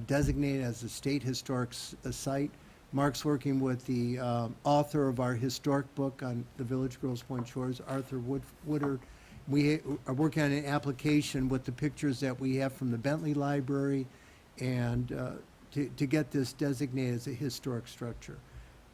designated as a state historic site. Mark's working with the author of our historic book on the Village Grosse Pointe Shores, Arthur Woodard. We are working on an application with the pictures that we have from the Bentley Library and to get this designated as a historic structure.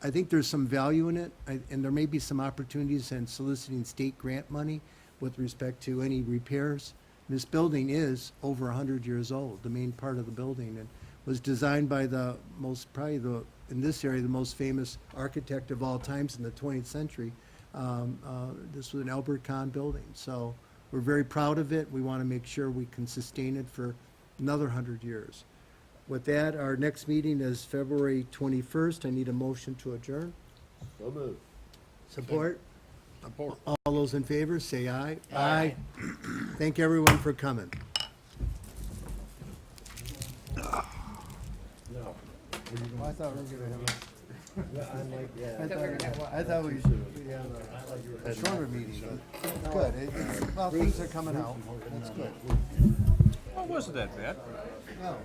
I think there's some value in it, and there may be some opportunities in soliciting state grant money with respect to any repairs. This building is over 100 years old, the main part of the building, and was designed by in this area, the most famous architect of all times in the 20th century. This was an Albert Kahn building, so we're very proud of it. We want to make sure we can sustain it for another 100 years. With that, our next meeting is February 21st. I need a motion to adjourn. So moved. Support? Support. All those in favor, say aye. Aye. Thank everyone for coming. No. I thought we were gonna have Yeah, I'm like, yeah. I thought we'd have a shorter meeting, but good. Well, things are coming out. That's good. Well, wasn't that bad. No.